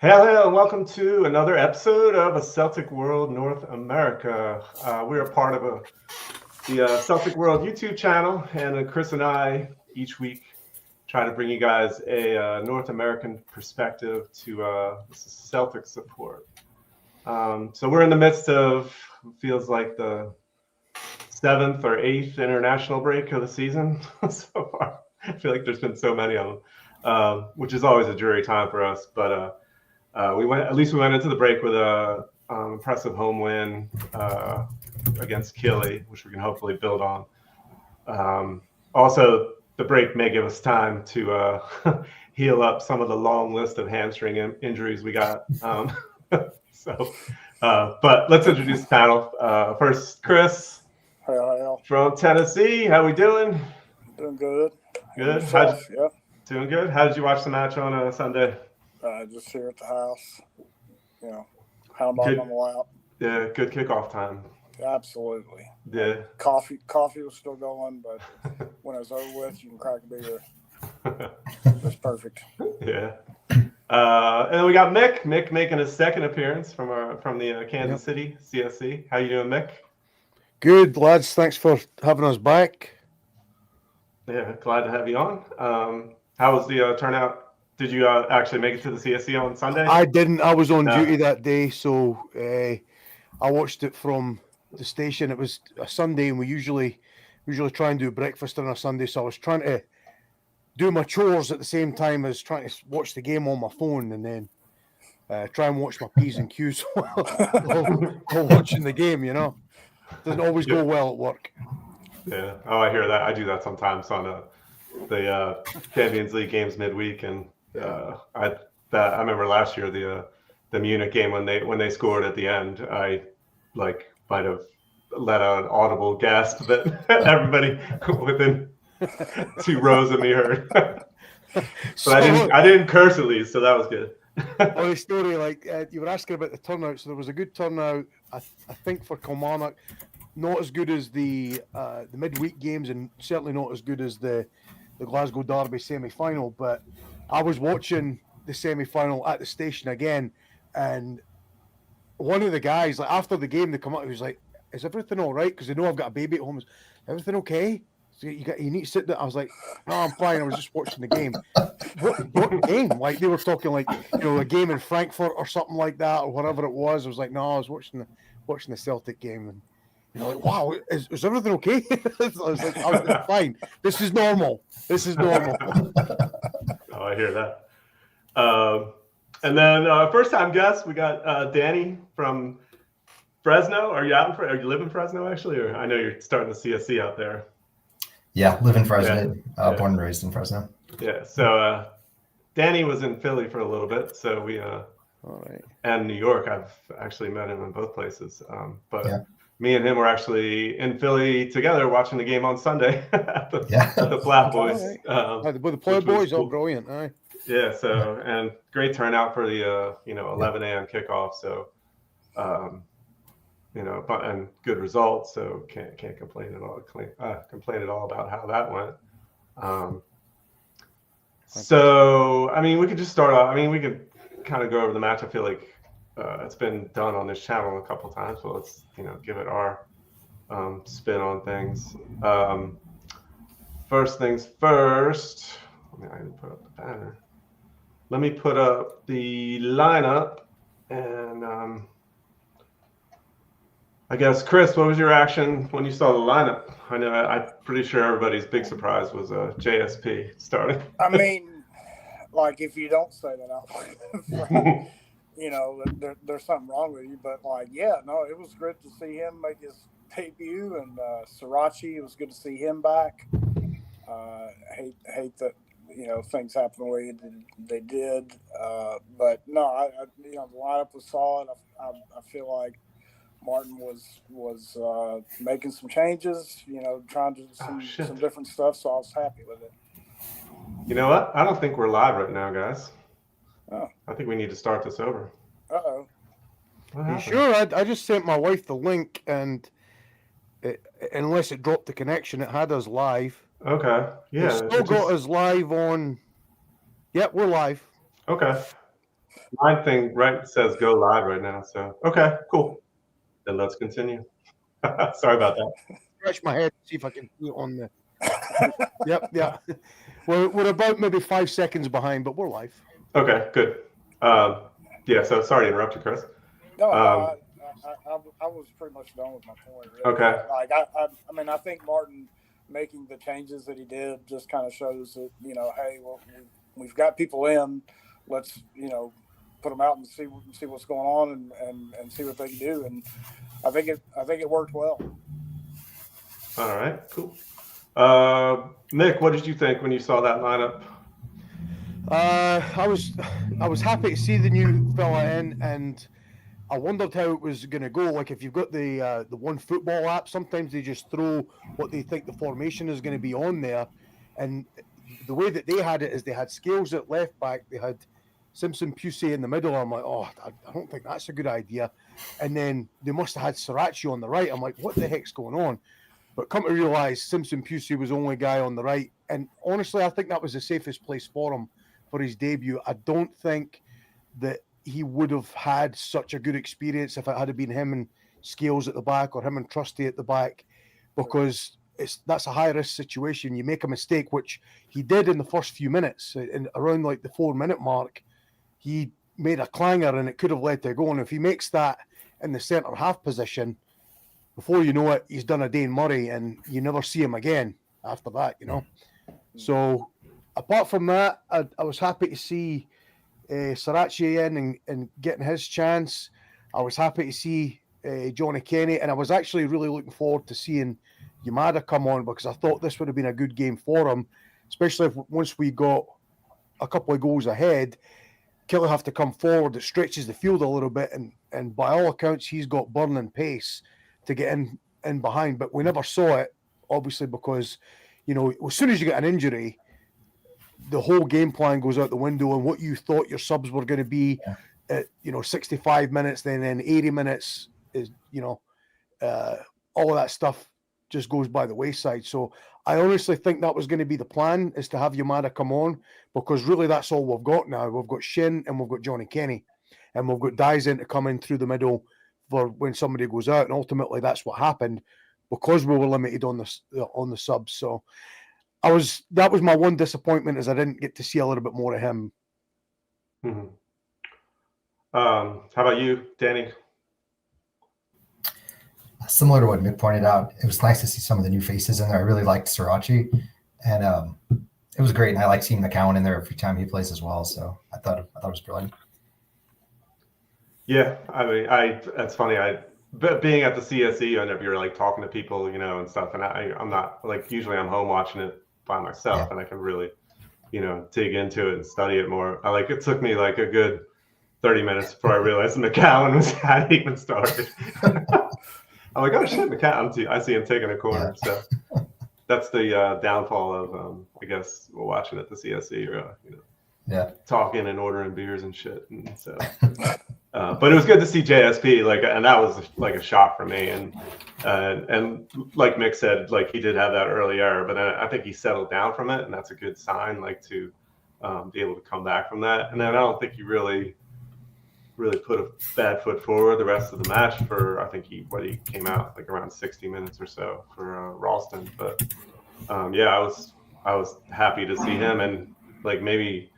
Hello, and welcome to another episode of A Celtic World North America. We are part of the Celtic World YouTube channel, and Chris and I each week try to bring you guys a North American perspective to Celtic support. So we're in the midst of, feels like the 7th or 8th international break of the season so far. I feel like there's been so many of them, which is always a dreary time for us, but we went into the break with a impressive home win against Killie, which we can hopefully build on. Also, the break may give us time to heal up some of the long list of hamstring injuries we got. But let's introduce the panel. First, Chris from Tennessee. How we doing? Doing good. Good. Yep. Doing good. How did you watch the match on Sunday? Just here at the house, pound on the lap. Yeah, good kickoff time. Absolutely. Yeah. Coffee was still going, but when it was over with, you can crack a beer. That's perfect. Yeah. And then we got Mick. Mick making his second appearance from the Kansas City CSC. How you doing, Mick? Good, lads. Thanks for having us back. Yeah, glad to have you on. How was the turnout? Did you actually make it to the CSC on Sunday? I didn't. I was on duty that day, so I watched it from the station. It was a Sunday, and we usually try and do breakfast on a Sunday. So I was trying to do my chores at the same time as trying to watch the game on my phone, and then try and watch my P's and Q's while watching the game. Doesn't always go well at work. Yeah. Oh, I hear that. I do that sometimes on the Champions League games midweek, and I remember last year the Munich game when they scored at the end. I might have let out an audible gasp that everybody within 2 rows of me heard. But I didn't curse at least, so that was good. On the story, you were asking about the turnout, so there was a good turnout. I think for Kilmarnock, not as good as the midweek games, and certainly not as good as the Glasgow Derby semi-final. But I was watching the semi-final at the station again, and one of the guys, after the game, they come up, he was like, "Is everything all right?" Because they know I've got a baby at home. Is everything okay? So you need to sit there. I was like, "No, I'm fine. I was just watching the game." What game? They were talking a game in Frankfurt or something like that, or whatever it was. I was like, "No, I was watching the Celtic game." And wow, is everything okay? I was like, "I'm fine. This is normal. Oh, I hear that. And then first time guest, we got Danny from Fresno. Are you live in Fresno actually, or I know you're starting the CSC out there? Yeah, live in Fresno. Born and raised in Fresno. Yeah. So Danny was in Philly for a little bit. So we all right. And New York. I've actually met him in both places. Me and him were actually in Philly together watching the game on Sunday at the Flat Boys. The Play Boys, cool. Brilliant. Aye. Yeah, so, and great turnout for the 11 a.m. kickoff. So, and good results. So can't complain at all. Complain at all about how that went. So I mean, we could just start off. I mean, we could kind of go over the match. I feel like it's been done on this channel a couple of times, but let's give it our spin on things. First things first. I didn't put up the banner. Let me put up the lineup, and I guess Chris, what was your reaction when you saw the lineup? I know I'm pretty sure everybody's big surprise was JSP starting. I mean, if you don't say that out loud, there's something wrong with you. But it was great to see him make his debut, and Srirachi, it was good to see him back. Hate that things happen the way they did, but no, the lineup was solid. I feel like Martin was making some changes, trying to do some different stuff. So I was happy with it. You know what? I don't think we're live right now, guys. Oh. I think we need to start this over. Uh-oh. You sure? I just sent my wife the link, and unless it dropped the connection, it had us live. Okay. Yeah. It still got us live on. Yep, we're live. Okay. Mine thing right says go live right now. So okay, cool. Then let's continue. Sorry about that. Scratch my head, see if I can see it on the. Yep, yeah. We're about maybe 5 seconds behind, but we're live. Okay, good. Yeah. So sorry to interrupt you, Chris. No, I was pretty much done with my point. Really. Okay. Like I mean, I think Martin making the changes that he did just kind of shows that, you know, hey, well, we've got people in. Let's, you know, put them out and see what's going on and see what they can do. And I think it worked well. All right, cool. Mick, what did you think when you saw that lineup? I was happy to see the new fella in, and I wondered how it was going to go. Like, if you've got the One Football app, sometimes they just throw what they think the formation is going to be on there, and the way that they had it is they had Scales at left back, they had Simpson Pusey in the middle. I'm like, oh, I don't think that's a good idea. And then they must have had Sriracha on the right. I'm like, what the heck's going on? But come to realise Simpson Pusey was the only guy on the right. And honestly, I think that was the safest place for him for his debut. I don't think that he would have had such a good experience if it had been him and Scales at the back or him and Trusty at the back, because that's a high-risk situation. You make a mistake, which he did in the first few minutes, and around like the 4-minute mark, he made a clanger and it could have led to a goal. And if he makes that in the centre-half position, before you know it, he's done a Dane Murray and you never see him again after that, you know. So apart from that, I was happy to see Sriracha in and getting his chance. I was happy to see Johnny Kenny, and I was actually really looking forward to seeing Yamada come on, because I thought this would have been a good game for him, especially if once we got a couple of goals ahead, Killie have to come forward. It stretches the field a little bit, and by all accounts, he's got burning pace to get in behind, but we never saw it, obviously, because, you know, as soon as you get an injury, the whole game plan goes out the window, and what you thought your subs were going to be at, you know, 65 minutes, then 80 minutes is, you know, all of that stuff just goes by the wayside. So I honestly think that was going to be the plan, is to have Yamada come on, because really that's all we've got now. We've got Shin and we've got Johnny Kenny, and we've got Dyson to come in through the middle for when somebody goes out, and ultimately that's what happened because we were limited on the subs. So that was my one disappointment, is I didn't get to see a little bit more of him. Mm-hmm. How about you, Danny? Similar to what Mick pointed out, it was nice to see some of the new faces in there. I really liked Sriracha, and it was great. And I like seeing McCowan in there every time he plays as well. So I thought it was brilliant. Yeah, I mean, that's funny. But being at the CSC, and if you're like talking to people, you know, and stuff, and I'm not, like, usually I'm home watching it by myself, and I can really, you know, dig into it and study it more. It took me like a good 30 minutes before I realized McCowan hadn't even started. I'm like, oh shit, McCowan! I see him taking a corner. So that's the downfall of, I guess, watching at the CSC, or you know, talking and ordering beers and shit. And so, but it was good to see JSP, and that was like a shock for me. And like Mick said, like, he did have that early error, but I think he settled down from it, and that's a good sign, like, to be able to come back from that. And then I don't think he really put a bad foot forward the rest of the match for, I think he came out like around 60 minutes or so for Ralston. But I was happy to see him, and like maybe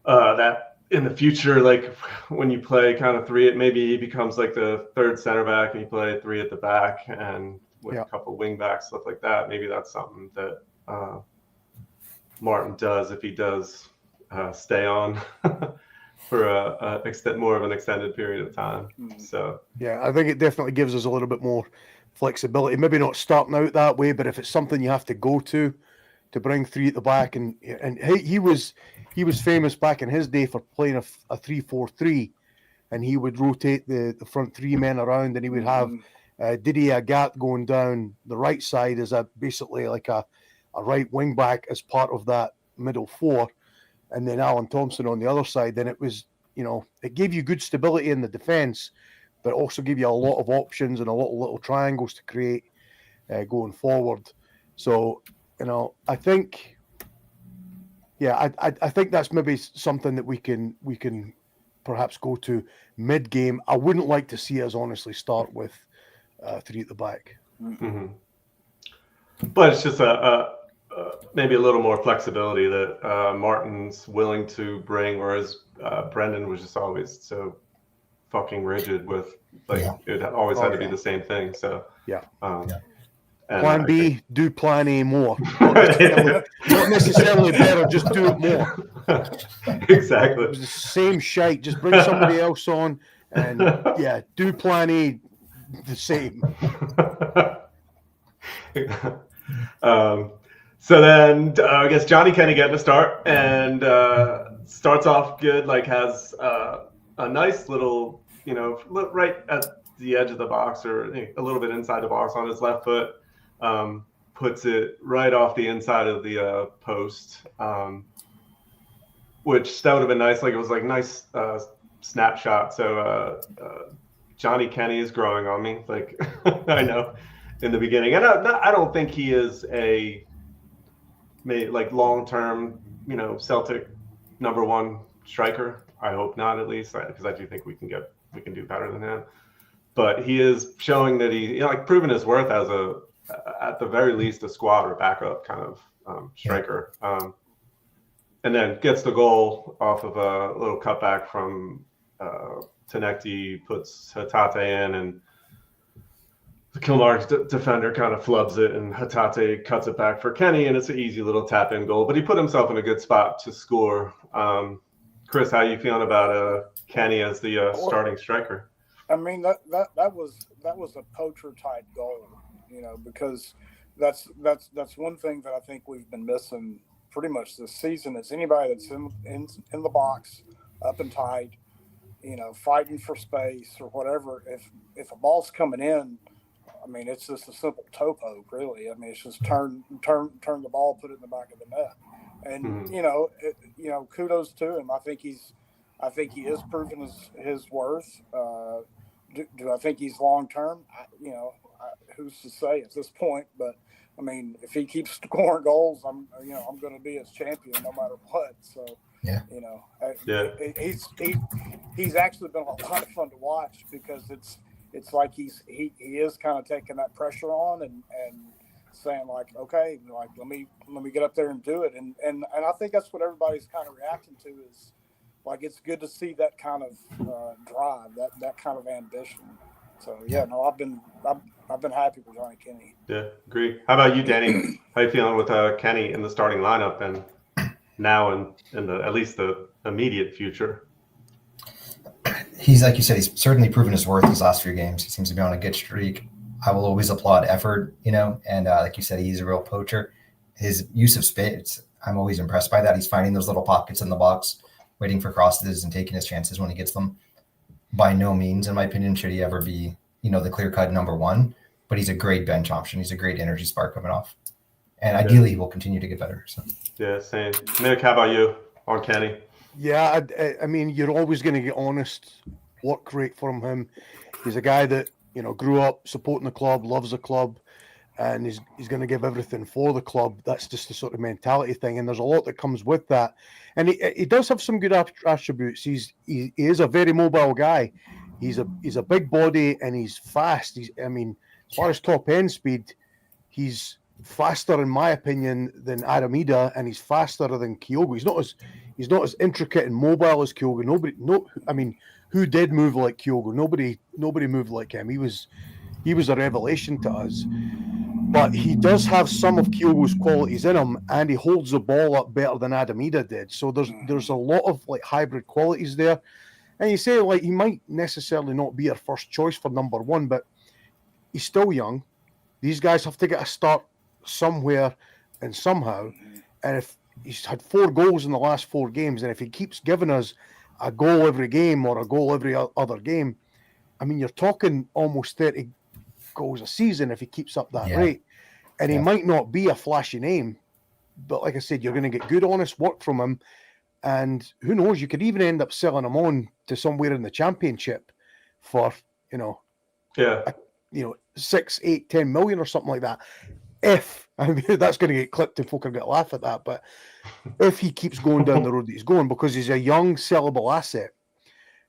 that in the future, like when you play kind of three, maybe he becomes like the third center back and you play three at the back and with a couple wing backs, stuff like that. Maybe that's something that Martin does if he does stay on for more of an extended period of time. So yeah, I think it definitely gives us a little bit more flexibility. Maybe not starting out that way, but if it's something you have to go to bring three at the back, and he was famous back in his day for playing a 3-4-3, and he would rotate the front three men around, and he would have Didier Agat going down the right side as basically like a right wing back as part of that middle four, and then Alan Thompson on the other side. Then it was, you know, it gave you good stability in the defence, but also gave you a lot of options and a lot of little triangles to create going forward. So, you know, I think, I think that's maybe something that we can perhaps go to mid-game. I wouldn't like to see us honestly start with 3 at the back. Mm-hmm. But it's just maybe a little more flexibility that Martin's willing to bring, whereas Brendan was just always so fucking rigid with it always had to be the same thing. So Plan B, do plan A more. Not necessarily better, just do it more. Exactly. It was the same shite. Just bring somebody else on and do plan A the same. So then I guess Johnny Kenny getting a start and starts off good, like has a nice little, right at the edge of the box or a little bit inside the box on his left foot, puts it right off the inside of the post, which that would have been nice. Like it was like nice snapshot. So Johnny Kenny is growing on me. Like I know in the beginning, and I don't think he is a long-term, Celtic #1 striker. I hope not, at least, because I do think we can do better than him. But he is showing that he, proven his worth as at the very least, a squad or backup kind of striker. And then gets the goal off of a little cutback from Tenecti, puts Hatate in, and the Kilmarnock defender kind of flubs it, and Hatate cuts it back for Kenny, and it's an easy little tap-in goal. But he put himself in a good spot to score. Chris, how are you feeling about Kenny as the starting striker? I mean, that was a poacher type goal, because that's one thing that I think we've been missing pretty much this season is anybody that's in the box, up and tight, fighting for space or whatever. If a ball's coming in, I mean, it's just a simple toe poke, really. I mean, it's just turn the ball, put it in the back of the net, and kudos to him. I think he is proving his worth. Do I think he's long term? Who's to say at this point? But I mean, if he keeps scoring goals, I'm going to be his champion no matter what. So he's actually been a lot of fun to watch because it's like he is kind of taking that pressure on and saying like, okay, like let me get up there and do it, and I think that's what everybody's kind of reacting to is like it's good to see that kind of drive, that kind of ambition. So I've been happy with Johnny Kenny. Yeah, agree. How about you, Danny? How you feeling with Kenny in the starting lineup and now in the at least the immediate future? He's, like you said, he's certainly proven his worth these last few games. He seems to be on a good streak. I will always applaud effort, and like you said, he's a real poacher. His use of space, I'm always impressed by that. He's finding those little pockets in the box, waiting for crosses and taking his chances when he gets them. By no means, in my opinion, should he ever be, the clear-cut #1, but he's a great bench option. He's a great energy spark coming off. And ideally, he will continue to get better. So. Yeah, same. Mick, how about you on Kenny? Yeah, I mean, you're always going to get honest work rate from him. He's a guy that, grew up supporting the club, loves the club, and he's going to give everything for the club. That's just the sort of mentality thing, and there's a lot that comes with that. And he does have some good attributes. He is a very mobile guy. He's a big body and he's fast. As far as top end speed, he's faster in my opinion than Aramida, and he's faster than Kyogo. He's not as intricate and mobile as Kyogo. Who did move like Kyogo? Nobody moved like him. He was a revelation to us. But he does have some of Kyogo's qualities in him, and he holds the ball up better than Adamida did. So there's a lot of like hybrid qualities there. And you say like he might necessarily not be our first choice for #1, but he's still young. These guys have to get a start somewhere and somehow. And if he's had 4 goals in the last 4 games, and if he keeps giving us a goal every game or a goal every other game, I mean, you're talking almost 30 goals a season if he keeps up that rate. And he might not be a flashy name, but like I said, you're going to get good, honest work from him. And who knows, you could even end up selling him on to somewhere in the championship for, 6, 8, 10 million or something like that. That's going to get clipped and folk are going to laugh at that. But if he keeps going down the road that he's going, because he's a young, sellable asset,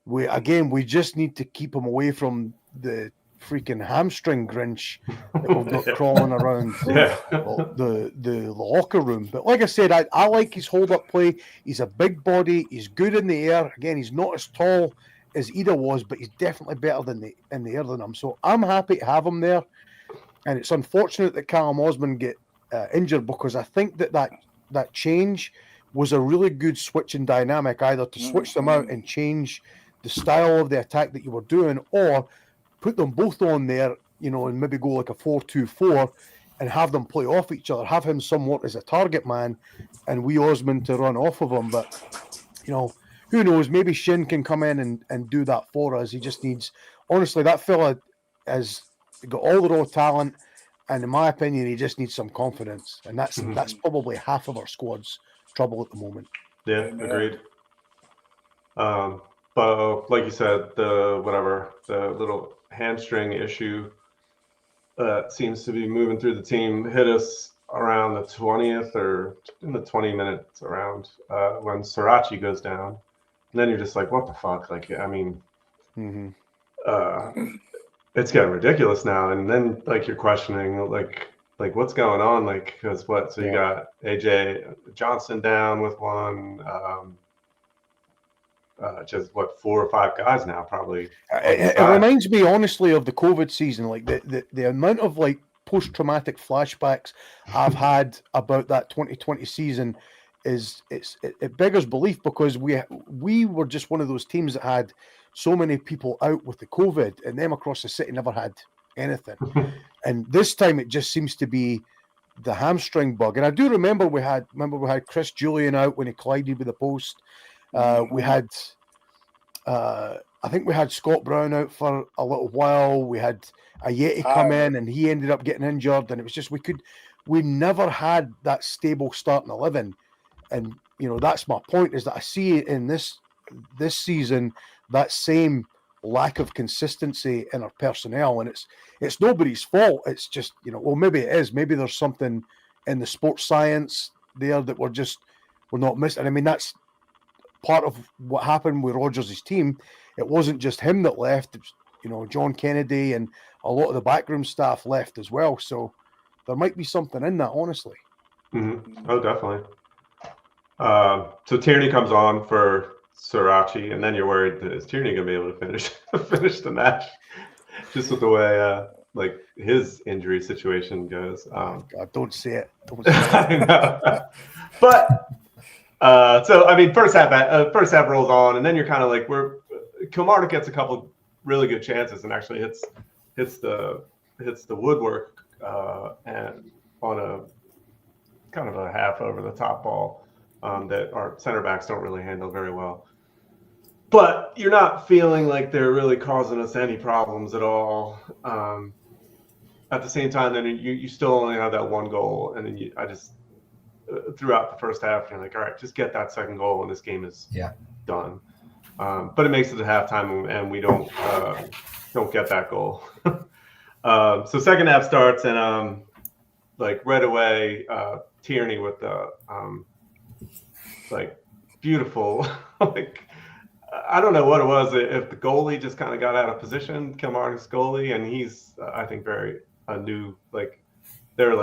we just need to keep him away from the freaking hamstring Grinch that we've got crawling around the locker room. But like I said, I like his hold-up play. He's a big body. He's good in the air. Again, he's not as tall as Ida was, but he's definitely better in the air than him. So I'm happy to have him there. And it's unfortunate that Callum Osmond get injured, because I think that change was a really good switching dynamic, either to switch them out and change the style of the attack that you were doing, or put them both on there, and maybe go like a 4-2-4 and have them play off each other, have him somewhat as a target man and wee Osmond to run off of him. But, who knows, maybe Shin can come in and do that for us. He just needs, honestly, that fella has got all the raw talent, and in my opinion, he just needs some confidence. And that's probably half of our squad's trouble at the moment. Yeah, agreed. But like you said, the little hamstring issue seems to be moving through the team. Hit us around the 20th or in the 20 minutes around when Sriracha goes down. And then you're just like, what the fuck? Like, I mean, it's getting ridiculous now. And then like you're questioning like what's going on? Like, because what? So you got AJ Johnson down with one. Just 4 or 5 guys now, probably. It reminds me honestly of the COVID season, like the amount of like post-traumatic flashbacks I've had about that 2020 season it beggars belief, because we were just one of those teams that had so many people out with the COVID, and them across the city never had anything. And this time it just seems to be the hamstring bug. And I do remember we had Chris Julian out when he collided with the post. We had, I think we had Scott Brown out for a little while. We had Ayeti come in, and he ended up getting injured. And it was just we never had that stable starting 11. And that's my point, is that I see in this season that same lack of consistency in our personnel, and it's nobody's fault. It's just well, maybe it is. Maybe there's something in the sports science there that we're not missing. I mean, that's part of what happened with Rodgers' team. It wasn't just him that left. It was, John Kennedy and a lot of the backroom staff left as well. So there might be something in that, honestly. Mm-hmm. Oh, definitely. So Tierney comes on for Sriracha, and then you're worried that is Tierney going to be able to finish the match, just with the way like his injury situation goes. God, don't say it. Don't say it. I know. But so I mean, first half rolls on, and then you're kind of like, Kilmarnock gets a couple really good chances and actually hits the woodwork and on a kind of a half over the top ball that our center backs don't really handle very well. But you're not feeling like they're really causing us any problems at all. At the same time, then you still only have that one goal, and then I just throughout the first half, you're like, all right, just get that second goal, and this game is done. But it makes it to halftime, and we don't get that goal. So second half starts, and like right away, Tierney with the like beautiful like. I don't know what it was, if the goalie just kind of got out of position, Kilmarnock's goalie, and he's, I think, very new, like, they're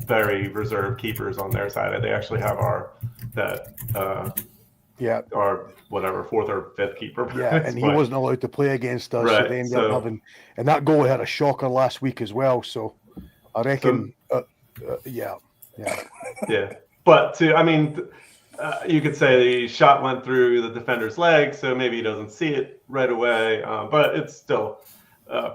very reserved keepers on their side. They actually have our whatever, 4th or 5th keeper. Yeah, and he wasn't allowed to play against us, right, so they ended up having, and that goal had a shocker last week as well, so I reckon, yeah. But you could say the shot went through the defender's leg, so maybe he doesn't see it right away. But it's still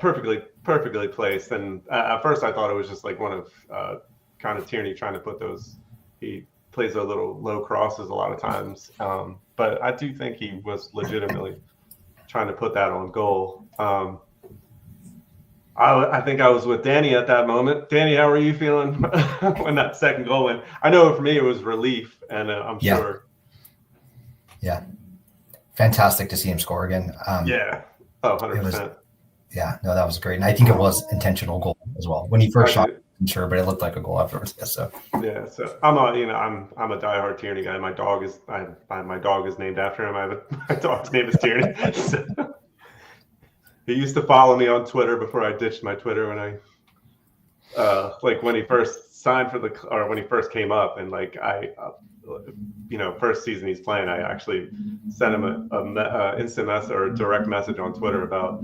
perfectly placed. And at first, I thought it was just like one of kind of Tierney trying to put those. He plays a little low crosses a lot of times, but I do think he was legitimately trying to put that on goal. I think I was with Danny at that moment. Danny, how were you feeling when that second goal went? I know for me it was relief, and I'm sure. Yeah. Fantastic to see him score again. 100%. Yeah, no, that was great. And I think it was intentional goal as well. When he first shot, wasn't sure, but it looked like a goal afterwards. Yeah, so So I'm a diehard Tierney guy. My dog is named after him. My dog's name is Tierney. So, he used to follow me on Twitter before I ditched my Twitter when I like when he first signed for when he first came up, and like first season he's playing, I actually sent him a instant message or a direct message on Twitter about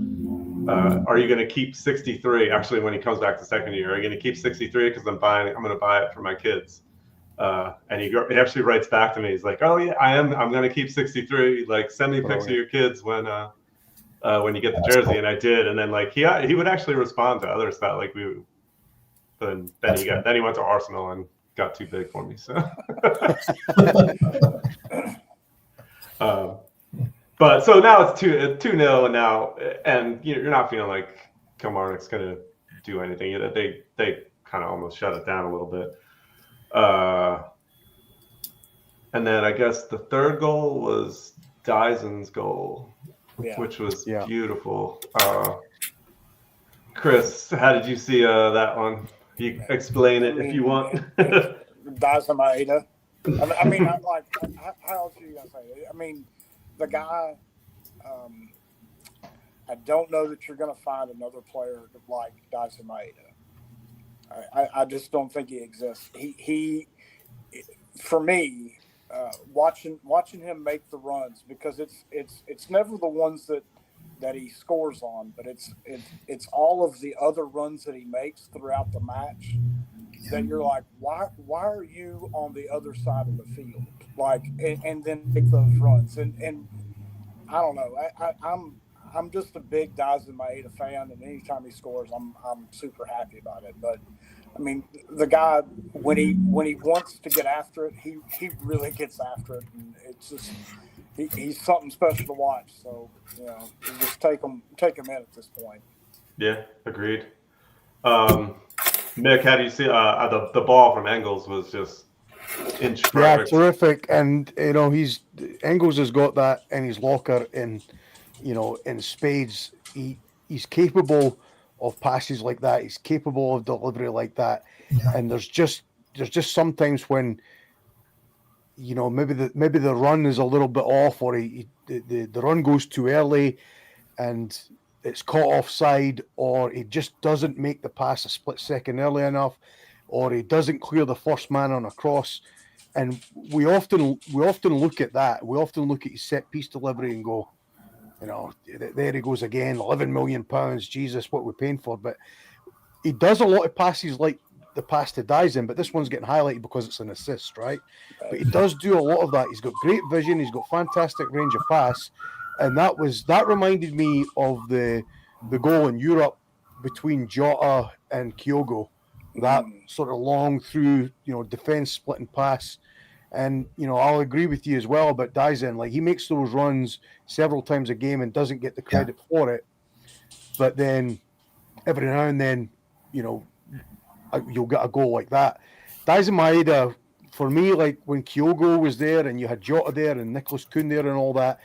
are you going to keep 63? Actually, when he comes back to second year, are you going to keep 63? Because I'm going to buy it for my kids. And he actually writes back to me. He's like, "Oh yeah, I am. I'm going to keep 63. Like, send me pics of your kids when you get the jersey." Cool. And I did. And then like he would actually respond to other stuff. Like then he went to Arsenal and got too big for me. So. But so now it's 2-0 now, and you're not feeling like Kilmarnock's going to do anything. They kind of almost shut it down a little bit. And then I guess the third goal was Dyson's goal, which was beautiful. Chris, how did you see that one? You explain it if you want. Dyson Maeda. I mean, how else are you going to say it? I mean, the guy, I don't know that you're going to find another player like Dyson Maeda. I just don't think he exists. He for me, watching him make the runs, because it's never the ones that he scores on, but it's all of the other runs that he makes throughout the match that you're like, why are you on the other side of the field? Like, and then make those runs. And I don't know. I'm just a big Dyson Maeda fan, and anytime he scores, I'm super happy about it. But I mean, the guy, when he wants to get after it, he really gets after it, and it's just he's something special to watch. So you just take him in at this point. Yeah, agreed. Mick, how do you see the ball from Engels was just inch perfect? Yeah, terrific. And Engels has got that in his locker in spades. He's capable of passes like that. He's capable of delivery like that. Yeah. And there's just sometimes when maybe the run is a little bit off, or the run goes too early and it's caught offside, or he just doesn't make the pass a split second early enough, or he doesn't clear the first man on a cross. And we often look at that. We often look at his set piece delivery and go, there he goes again, £11 million. Jesus, what we're paying for. But he does a lot of passes like the pass to Dyson, but this one's getting highlighted because it's an assist, right? But he does do a lot of that. He's got great vision. He's got fantastic range of pass. And that reminded me of the goal in Europe between Jota and Kyogo. That sort of long through, defense splitting pass. And, I'll agree with you as well about Dyson. Like, he makes those runs several times a game and doesn't get the credit for it. But then every now and then, you'll get a goal like that. Dyson Maeda, for me, like when Kyogo was there and you had Jota there and Nicholas Kuhn there and all that,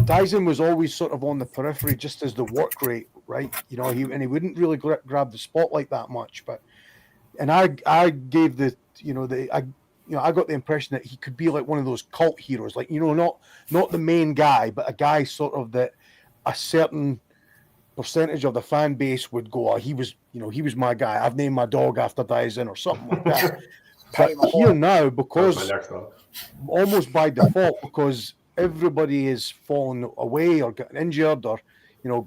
Dyson was always sort of on the periphery just as the work rate, right? He wouldn't really grab the spotlight that much. And I gave I got the impression that he could be like one of those cult heroes, like, not the main guy, but a guy sort of that a certain percentage of the fan base would go, he was my guy. I've named my dog after Dyson or something like that. But here now, because almost by default, because everybody is fallen away or getting injured or,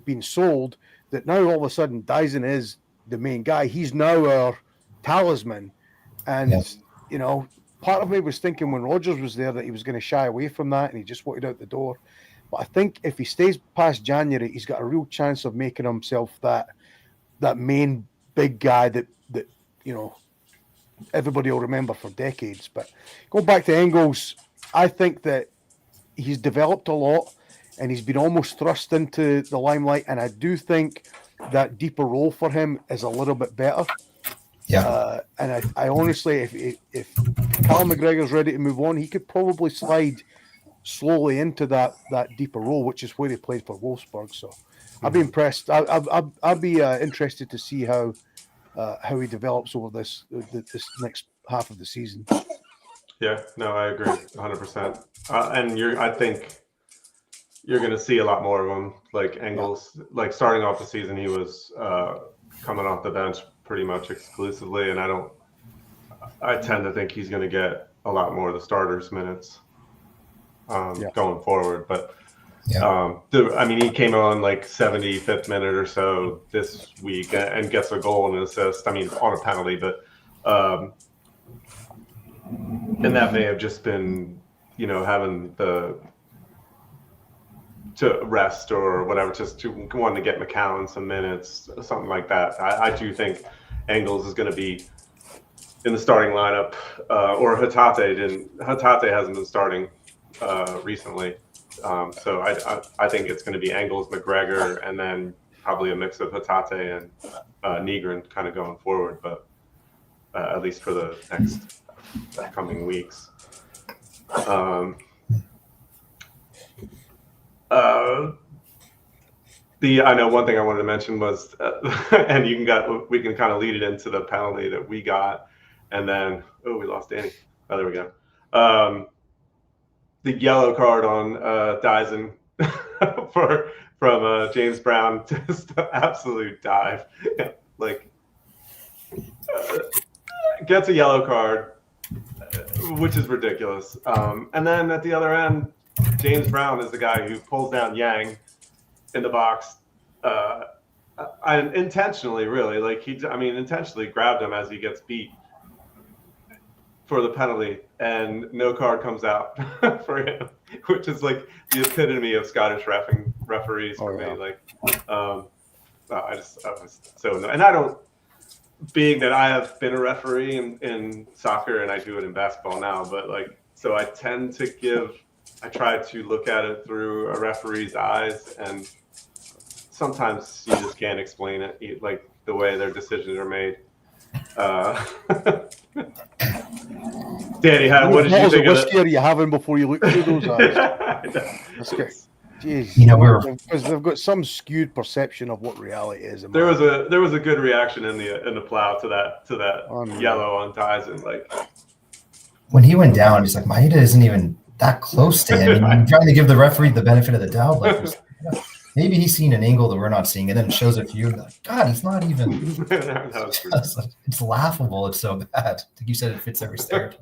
being sold, that now all of a sudden Dyson is the main guy. He's now our talisman. And, part of me was thinking when Rodgers was there that he was going to shy away from that and he just wanted out the door. But I think if he stays past January, he's got a real chance of making himself that main big guy that everybody will remember for decades. But going back to Engels, I think that he's developed a lot and he's been almost thrust into the limelight. And I do think that deeper role for him is a little bit better. Yeah. And I honestly, if Callum McGregor's ready to move on, he could probably slide slowly into that deeper role, which is where he played for Wolfsburg. So I'd be impressed. I'd be interested to see how how he develops over this next half of the season. Yeah, no, I agree 100%. And I think you're going to see a lot more of him. Like Engels, like starting off the season, he was coming off the bench pretty much exclusively, and I tend to think he's going to get a lot more of the starters minutes going forward. But I mean, he came on like 75th minute or so this week and gets a goal and an assist. I mean, on a penalty, but and that may have just been, having to rest or whatever, just to want to get McCowan some minutes, something like that. I do think Engels is going to be in the starting lineup, or Hatate hasn't been starting recently. So I think it's going to be Engels, McGregor, and then probably a mix of Hatate and Nygren kind of going forward, but at least for the next coming weeks. I know one thing I wanted to mention was, and we can kind of lead it into the penalty that we got, and then we lost Danny. Oh, there we go. The yellow card on Dyson from James Brown, just an absolute dive. Gets a yellow card, which is ridiculous. And then at the other end, James Brown is the guy who pulls down Yang in the box, intentionally, really. Intentionally grabbed him as he gets beat for the penalty, and no card comes out for him, which is like the epitome of Scottish referees for me. I was so annoyed. And I don't, being that I have been a referee in soccer and I do it in basketball now, but so I tend to I try to look at it through a referee's eyes, and sometimes you just can't explain it, like the way their decisions are made. Danny, what did you think of whiskey are you having before you look through those eyes? That's good. Jeez, because they've got some skewed perception of what reality is. There was a good reaction in the plow to that yellow on Tyson. When he went down, he's like, Maeda isn't even that close to him. I'm trying to give the referee the benefit of the doubt. Maybe he's seen an angle that we're not seeing, and then it shows it to you. Like, God, he's not even. It's laughable. It's so bad. Like you said, it fits every stereotype.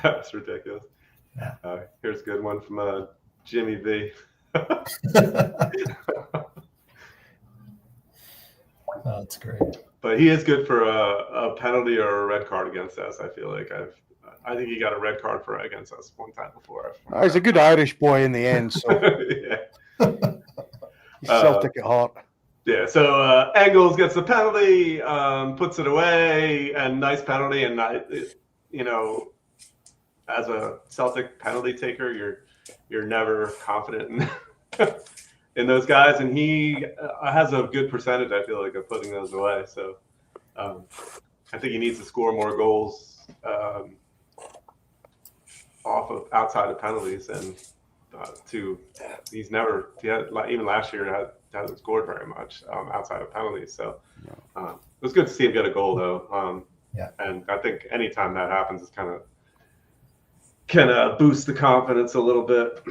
That's ridiculous. Yeah. Here's a good one from Jimmy V. That's great. But he is good for a penalty or a red card against us. I feel like I think he got a red card against us one time before. He's a good Irish boy in the end. So yeah. He's Celtic at heart. Yeah. So Engels gets the penalty, puts it away, and nice penalty. And as a Celtic penalty taker, you're never confident in those guys, and he has a good percentage, I feel like, of putting those away. So I think he needs to score more goals off of outside of penalties, and even last year hasn't scored very much outside of penalties. So it was good to see him get a goal, though. And I think anytime that happens, it's kind of can boost the confidence a little bit.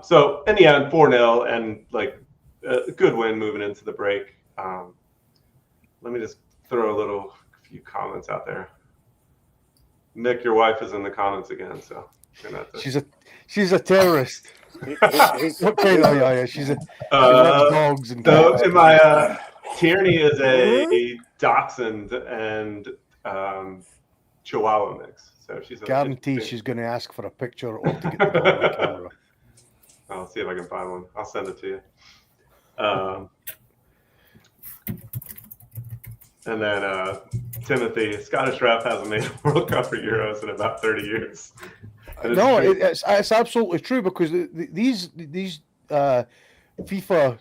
So in the end, 4-0, and a good win moving into the break. Let me just throw a few comments out there. Mick, your wife is in the comments again, so she's a terrorist. She's a dogs and so in my Tierney is a dachshund and Chihuahua mix. So she's she's going to ask for a picture or to get the dog on the camera. I'll see if I can find one. I'll send it to you. And then Timothy, Scottish ref hasn't made a World Cup or Euros in about 30 years. No, it's absolutely true, because these FIFA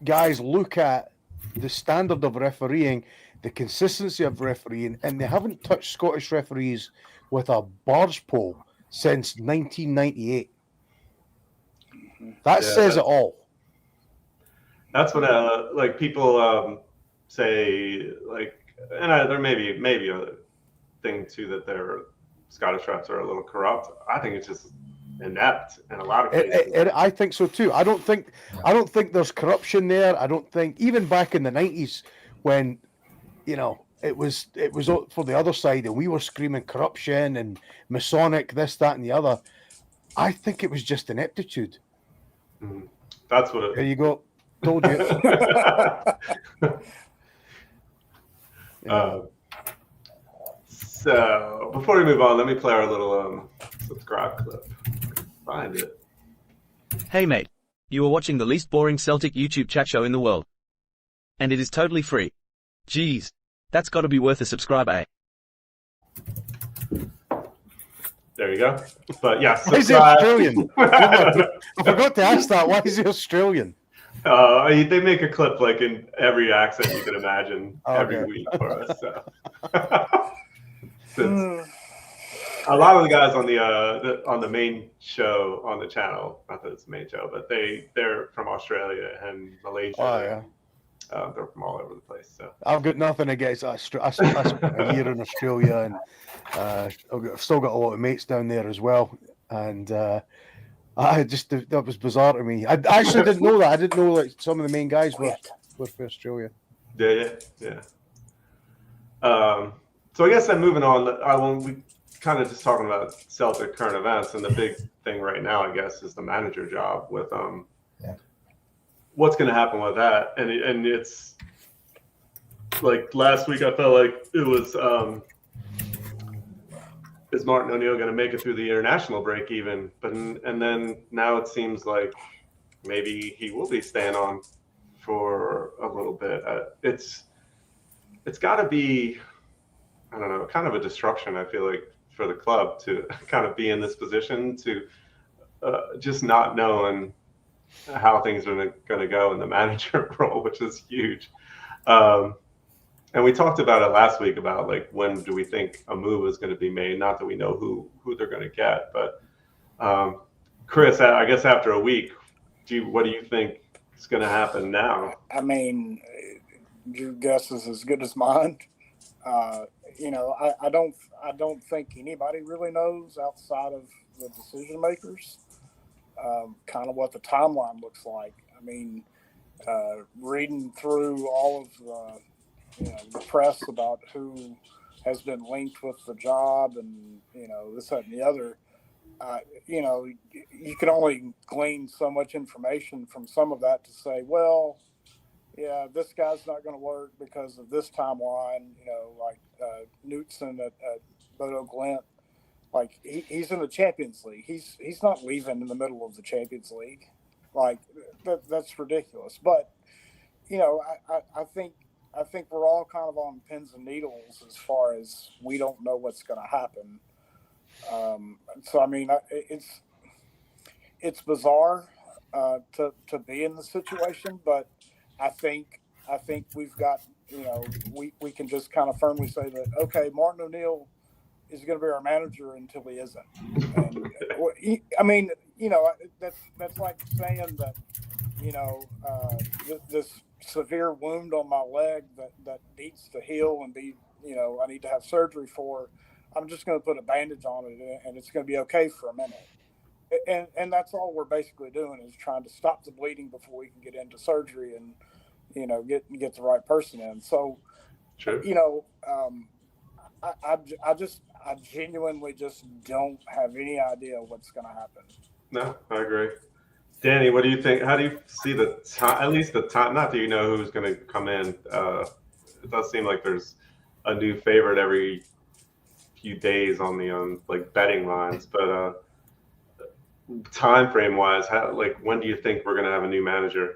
guys look at the standard of refereeing, the consistency of refereeing, and they haven't touched Scottish referees with a barge pole since 1998. That says it all. That's what people say like, and there may be a thing too that their Scottish refs are a little corrupt. I think it's just inept in a lot of cases. I think so too. I don't think there's corruption there. I don't think, even back in the 90s when, it was for the other side and we were screaming corruption and Masonic, this, that, and the other. I think it was just ineptitude. That's what it. There you go. Told you. So before we move on, let me play our little subscribe clip. Find it. Hey mate, you are watching the least boring Celtic YouTube chat show in the world. And it is totally free. Jeez, that's gotta be worth a subscribe, eh? There you go. But yeah, why is he Australian? I forgot to ask that. Why is he Australian? They make a clip like in every accent you can imagine every week for us. So. A lot of the guys on the main show on the channel, not that it's the main show, but they're from Australia and Malaysia. Oh yeah. They're from all over the place. So I've got nothing against Australia. I spent a year in Australia, and I've still got a lot of mates down there as well. And that was bizarre to me. I actually didn't know that. I didn't know that some of the main guys were from Australia. Yeah. So I guess I'm moving on. We kind of just talking about Celtic current events, and the big thing right now, I guess, is the manager job with what's going to happen with that. And it's like last week, I felt like it was is Martin O'Neill going to make it through the international break even? And then now it seems like maybe he will be staying on for a little bit. It's got to be, I don't know, kind of a disruption, I feel like, for the club to kind of be in this position to just not knowing how things are going to go in the manager role, which is huge. And we talked about it last week about like, when do we think a move is going to be made? Not that we know who they're going to get, but Chris, I guess after a week, what do you think is going to happen now? I mean, your guess is as good as mine. I don't think anybody really knows outside of the decision makers kind of what the timeline looks like. I mean, reading through all of the press about who has been linked with the job and, this, that, and the other, you can only glean so much information from some of that to say, well, yeah, this guy's not going to work because of this timeline, like Knutson at Bodo Glint. Like, he's in the Champions League. He's not leaving in the middle of the Champions League. Like, that's ridiculous. But, I think we're all kind of on pins and needles as far as we don't know what's going to happen. So, I mean, it's bizarre to be in the situation, but I think we've got, we can just kind of firmly say that, okay, Martin O'Neill is going to be our manager until he isn't. And, I mean, that's like saying that, this severe wound on my leg that needs to heal and be, I need to have surgery for. I'm just going to put a bandage on it and it's going to be okay for a minute. And that's all we're basically doing is trying to stop the bleeding before we can get into surgery and, get the right person in. So, True. I genuinely just don't have any idea what's going to happen. No, I agree. Danny, what do you think? How do you see the time, at least the time, not that you know who's going to come in. It does seem like there's a new favorite every few days on the like betting lines, but time frame wise, when do you think we're going to have a new manager?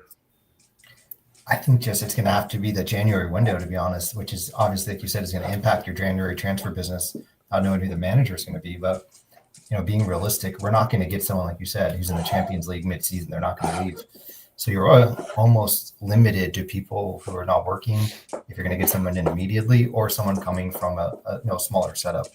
I think it's going to have to be the January window, to be honest, which is obviously, like you said, is going to impact your January transfer business. Not knowing who the manager is going to be, but being realistic, we're not going to get someone like you said who's in the Champions League mid-season. They're not going to leave, so you're almost limited to people who are not working. If you're going to get someone in immediately, or someone coming from a smaller setup,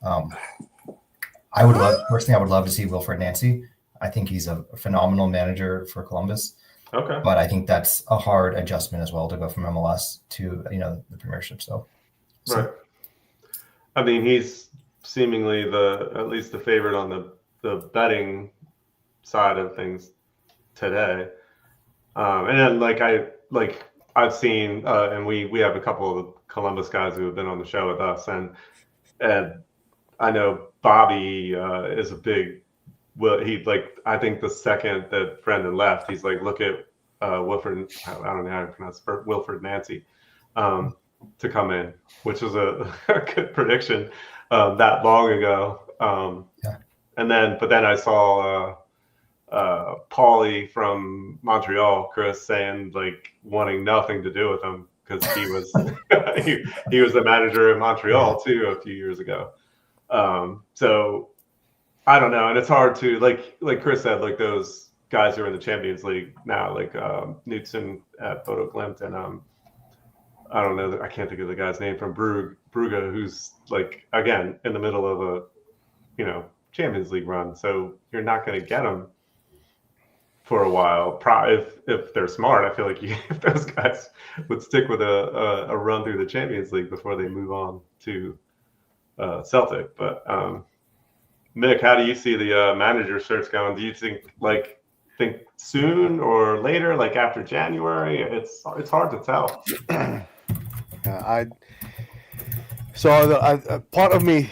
I would love to see Wilfred Nancy. I think he's a phenomenal manager for Columbus. Okay. But I think that's a hard adjustment as well to go from MLS to the Premiership. So, Right. I mean, he's seemingly at least the favorite on the betting side of things today. And then I've seen, and we have a couple of Columbus guys who have been on the show with us, and I know Bobby is a big. Well, I think the second that Brendan left, he's like, look at Wilfred. I don't know how to pronounce it, Wilfred Nancy, to come in, which was a good prediction that long ago. Yeah. But then I saw Paulie from Montreal, Chris, saying like wanting nothing to do with him because he was he was the manager in Montreal too a few years ago. So I don't know, and it's hard to like Chris said, like those guys who are in the Champions League now, like Knutson at Bodo Glimt, and I don't know, I can't think of the guy's name from Brugge, who's like again in the middle of a Champions League run, so you're not going to get them for a while. If they're smart, I feel like if those guys would stick with a run through the Champions League before they move on to Celtic. But Mick, how do you see the manager search going? Do you think soon or later, like after January? It's hard to tell. Part of me,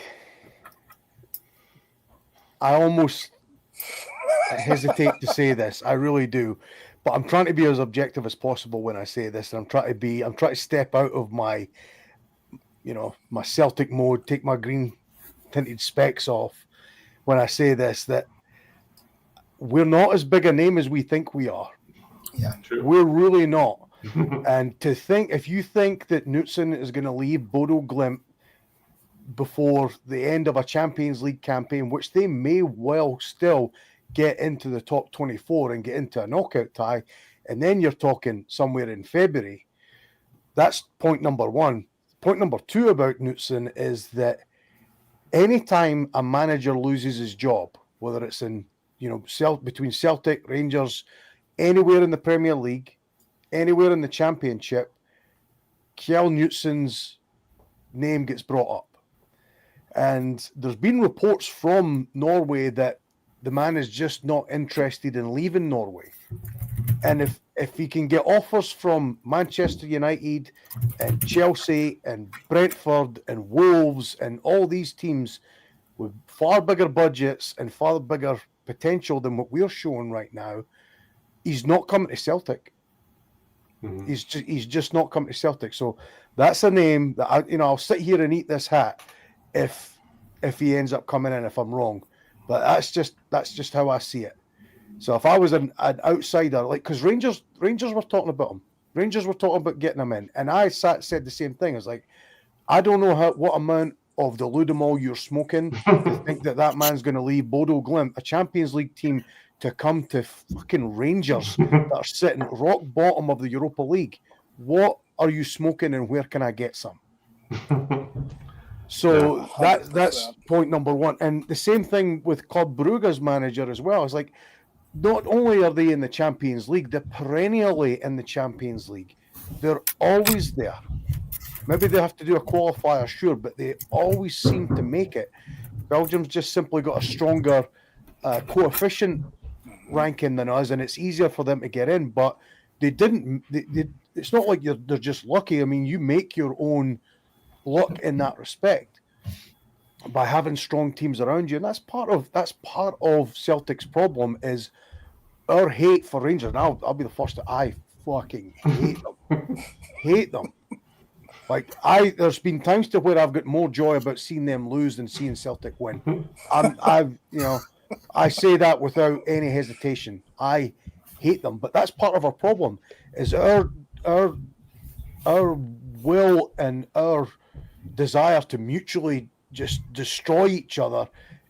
I almost hesitate to say this. I really do, but I'm trying to be as objective as possible when I say this. And I'm trying to step out of my, my Celtic mode, take my green tinted specs off when I say this, that we're not as big a name as we think we are. Yeah, true. We're really not. And if you think that Knutson is going to leave Bodo Glimt before the end of a Champions League campaign, which they may well still get into the top 24 and get into a knockout tie, and then you're talking somewhere in February. That's point number one. Point number two about Knutson is that anytime a manager loses his job, whether it's in between Celtic, Rangers, anywhere in the Premier League, anywhere in the Championship, Kjell Knutson's name gets brought up. And there's been reports from Norway that the man is just not interested in leaving Norway. And if he can get offers from Manchester United and Chelsea and Brentford and Wolves and all these teams with far bigger budgets and far bigger potential than what we're showing right now, he's not coming to Celtic. Mm-hmm. He's just not coming to Celtic. So that's a name that I'll sit here and eat this hat if he ends up coming in, if I'm wrong. But that's just how I see it. So if I was an outsider, because Rangers were talking about him. Rangers were talking about getting him in. And I said the same thing. I was like, I don't know what amount of the Ludamol you're smoking to think that man's going to leave Bodo Glimt, a Champions League team, to come to fucking Rangers that are sitting rock bottom of the Europa League. What are you smoking and where can I get some? So that's point number one. And the same thing with Club Brugge's manager as well. It's like, not only are they in the Champions League, they're perennially in the Champions League. They're always there. Maybe they have to do a qualifier, sure, but they always seem to make it. Belgium's just simply got a stronger coefficient ranking than us, and it's easier for them to get in. But they didn't. It's not like they're just lucky. I mean, you make your own luck in that respect by having strong teams around you, and that's part of Celtic's problem is our hate for Rangers. And I'll be the first to I fucking hate them. Like there's been times to where I've got more joy about seeing them lose than seeing Celtic win. I say that without any hesitation. I hate them, but that's part of our problem. Is our will and our desire to mutually just destroy each other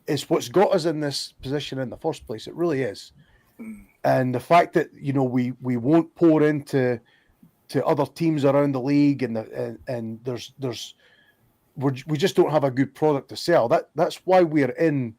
is what's got us in this position in the first place. It really is. And the fact that we won't pour into other teams around the league and we just don't have a good product to sell. That's why we're in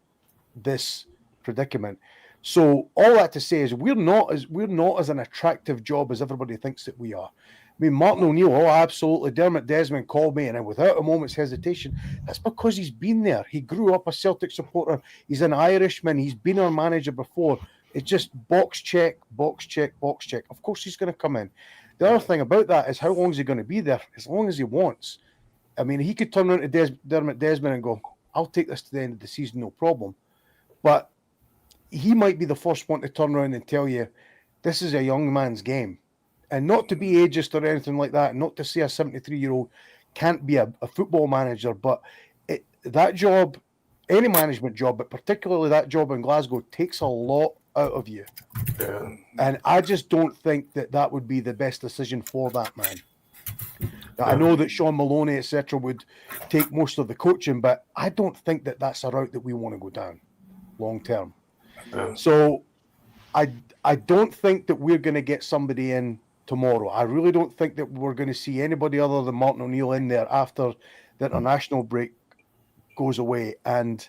this predicament. So all that to say is we're not as an attractive job as everybody thinks that we are. I mean, Martin O'Neill, oh, absolutely. Dermot Desmond called me, and without a moment's hesitation, that's because he's been there. He grew up a Celtic supporter. He's an Irishman. He's been our manager before. It's just box check, box check, box check. Of course, he's going to come in. The other thing about that is how long is he going to be there? As long as he wants. I mean, he could turn around to Dermot Desmond and go, I'll take this to the end of the season, no problem. But he might be the first one to turn around and tell you, this is a young man's game. And not to be ageist or anything like that, not to say a 73-year-old can't be a football manager, but that job, any management job, but particularly that job in Glasgow, takes a lot out of you. Yeah. And I just don't think that would be the best decision for that man. Now, I know that Sean Maloney, etc., would take most of the coaching, but I don't think that that's a route that we want to go down long term. Yeah. So I don't think that we're going to get somebody in tomorrow. I really don't think that we're going to see anybody other than Martin O'Neill in there after the international break goes away. And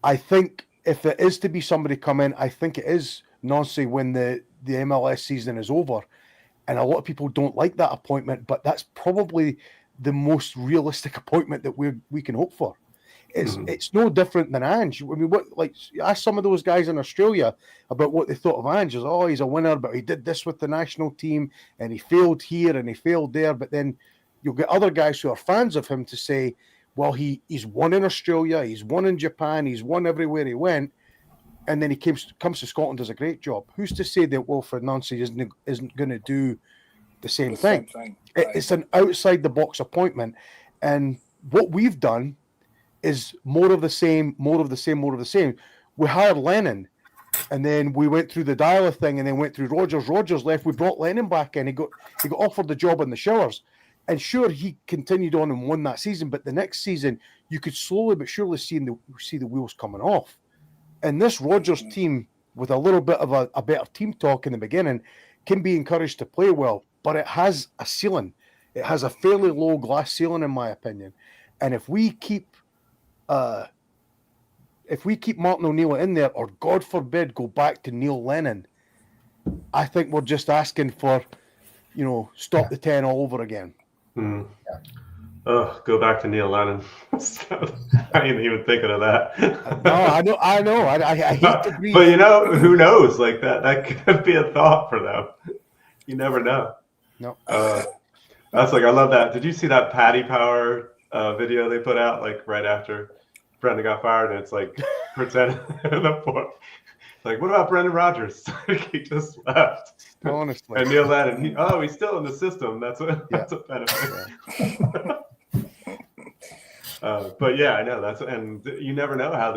I think if there is to be somebody come in, I think it is Nancy when the MLS season is over. And a lot of people don't like that appointment, but that's probably the most realistic appointment that we can hope for. It's no different than Ange. I mean, ask some of those guys in Australia about what they thought of Ange. Oh, he's a winner, but he did this with the national team, and he failed here and he failed there. But then you'll get other guys who are fans of him to say, well, he's won in Australia, he's won in Japan, he's won everywhere he went, and then he comes to Scotland, does a great job. Who's to say that Wilfred Nancy isn't going to do the same thing? Right. It's an outside the box appointment, and what we've done is more of the same. We hired Lennon, and then we went through the Dialer thing, and then went through Rogers. Rogers left. We brought Lennon back in. He got offered the job in the Showers, and sure, he continued on and won that season. But the next season, you could slowly but surely see the wheels coming off. And this Rogers team, with a little bit of a better team talk in the beginning, can be encouraged to play well, but it has a ceiling. It has a fairly low glass ceiling, in my opinion. And if we keep Martin O'Neill in there, or God forbid, go back to Neil Lennon, I think we're just asking for, stop the 10 all over again. Mm. Oh, go back to Neil Lennon. I ain't even thinking of that. No, I know. I hate to breathe. But who knows? Like that could be a thought for them. You never know. No. That's I love that. Did you see that Paddy Power video they put out right after Brendan got fired? And it's pretend what about Brendan Rodgers? He just left. Honestly. And Neil Lennon, he's still in the system. That's a benefit. Yeah. But yeah, I know and you never know how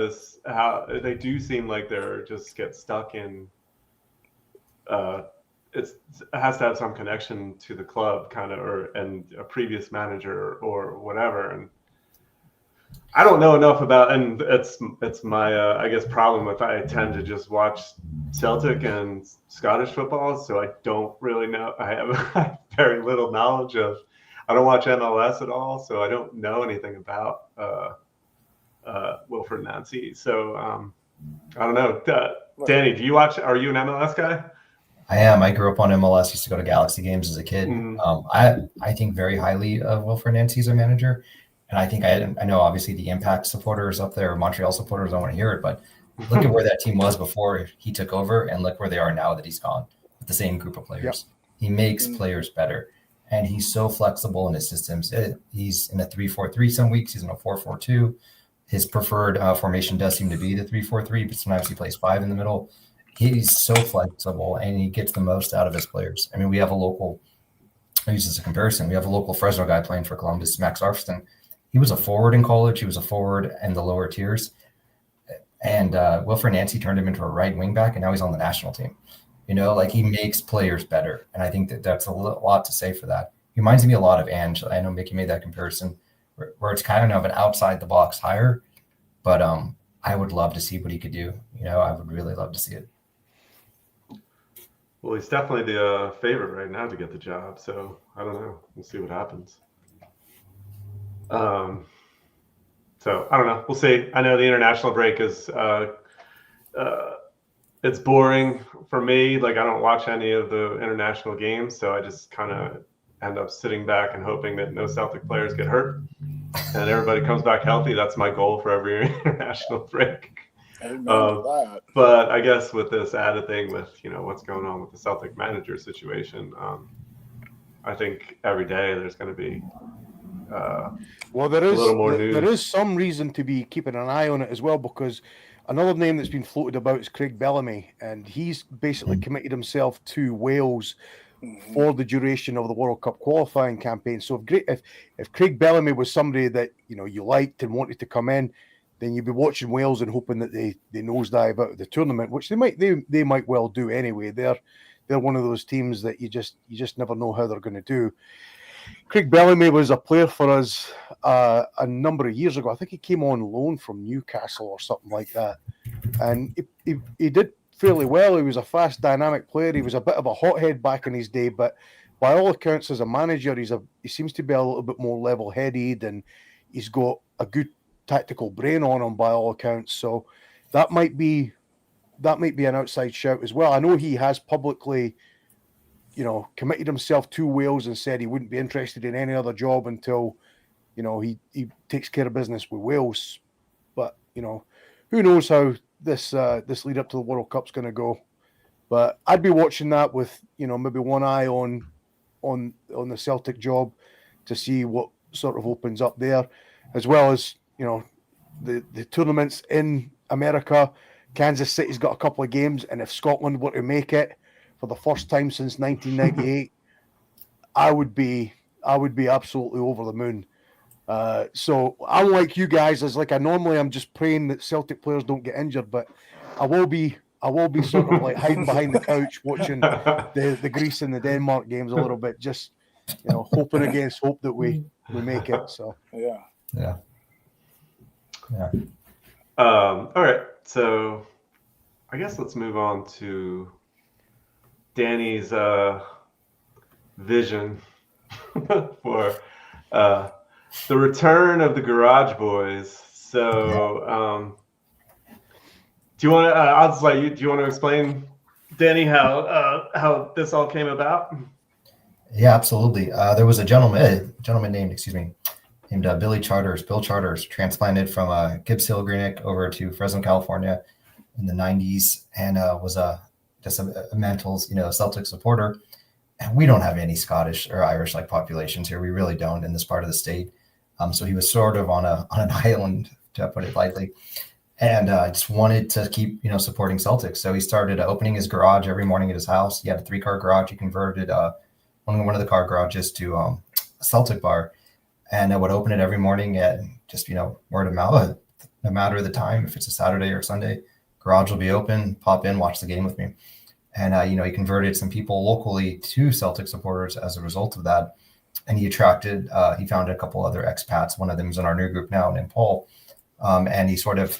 they do seem like they're just get stuck in. It has to have some connection to the club, kind of, and a previous manager or whatever. And I don't know enough about, and it's my I guess problem with I tend to just watch Celtic and Scottish football, so I don't really know. I have very little knowledge of. I don't watch MLS at all, so I don't know anything about Wilfred Nancy. So I don't know. Danny, do you watch? Are you an MLS guy? I am. I grew up on MLS. Used to go to Galaxy games as a kid. I think very highly of Wilfred Nancy as a manager, and I think I know obviously the Impact supporters up there, Montreal supporters, don't want to hear it, but look at where that team was before he took over, and look where they are now that he's gone with the same group of players. Yep. He makes players better, and he's so flexible in his systems. He's in a 3-4-3 some weeks. He's in a 4-4-2. His preferred formation does seem to be the 3-4-3, but sometimes he plays 5 in the middle. He's so flexible, and he gets the most out of his players. I mean, we have a local, I use this as a comparison, we have a local Fresno guy playing for Columbus, Max Arfston. He was a forward in college. He was a forward in the lower tiers. And Wilfred Nancy turned him into a right wing back, and now he's on the national team. He makes players better. And I think that's a lot to say for that. He reminds me a lot of Ange. I know Mickey made that comparison where it's kind of an outside the box hire, but I would love to see what he could do. I would really love to see it. Well, he's definitely the favorite right now to get the job. So I don't know. We'll see what happens. So I don't know. We'll see. I know the international break is it's boring for me. Like, I don't watch any of the international games, so I just kind of end up sitting back and hoping that no Celtic players get hurt and everybody comes back healthy. That's my goal for every international break. Amen to that. But I guess with this added thing with, what's going on with the Celtic manager situation, I think every day there's going to be well, there is a little more news. There is some reason to be keeping an eye on it as well, because another name that's been floated about is Craig Bellamy, and he's basically committed himself to Wales for the duration of the World Cup qualifying campaign. So if Craig Bellamy was somebody that you liked and wanted to come in, then you'd be watching Wales and hoping that they nosedive out of the tournament, which they might well do anyway. They're one of those teams that you just never know how they're going to do. Craig Bellamy was a player for us a number of years ago. I think he came on loan from Newcastle or something like that, and he did fairly well. He was a fast, dynamic player. He was a bit of a hothead back in his day, but by all accounts, as a manager, he seems to be a little bit more level-headed, and he's got a good tactical brain on him by all accounts. So that might be an outside shout as well. I know he has publicly, committed himself to Wales and said he wouldn't be interested in any other job until, he takes care of business with Wales. But who knows how this lead up to the World Cup's going to go. But I'd be watching that with maybe one eye on the Celtic job to see what sort of opens up there, as well as the tournaments in America. Kansas City's got a couple of games, and if Scotland were to make it for the first time since 1998, I would be absolutely over the moon. So unlike you guys, normally I'm just praying that Celtic players don't get injured, but I will be sort of like hiding behind the couch watching the Greece and the Denmark games a little bit, just hoping against hope that we make it. So yeah. All right, so I guess let's move on to Danny's vision for the return of the Garage Boys. So, do you want to? I'll just let you. Do you want to explain, Danny, how this all came about? Yeah, absolutely. There was a gentleman named Bill Charters, transplanted from Gibbs Hill, Greenock over to Fresno, California in the 90s, and was just a Mantles, Celtic supporter. And we don't have any Scottish or Irish like populations here. We really don't in this part of the state. So he was sort of on an island, to put it lightly, and just wanted to keep supporting Celtics. So he started opening his garage every morning at his house. He had a 3-car garage. He converted one of the car garages to a Celtic bar, and I would open it every morning at just word of mouth, no matter the time. If it's a Saturday or Sunday, garage will be open. Pop in, watch the game with me. And he converted some people locally to Celtic supporters as a result of that. And he found a couple other expats. One of them is in our new group now, named Paul. And he sort of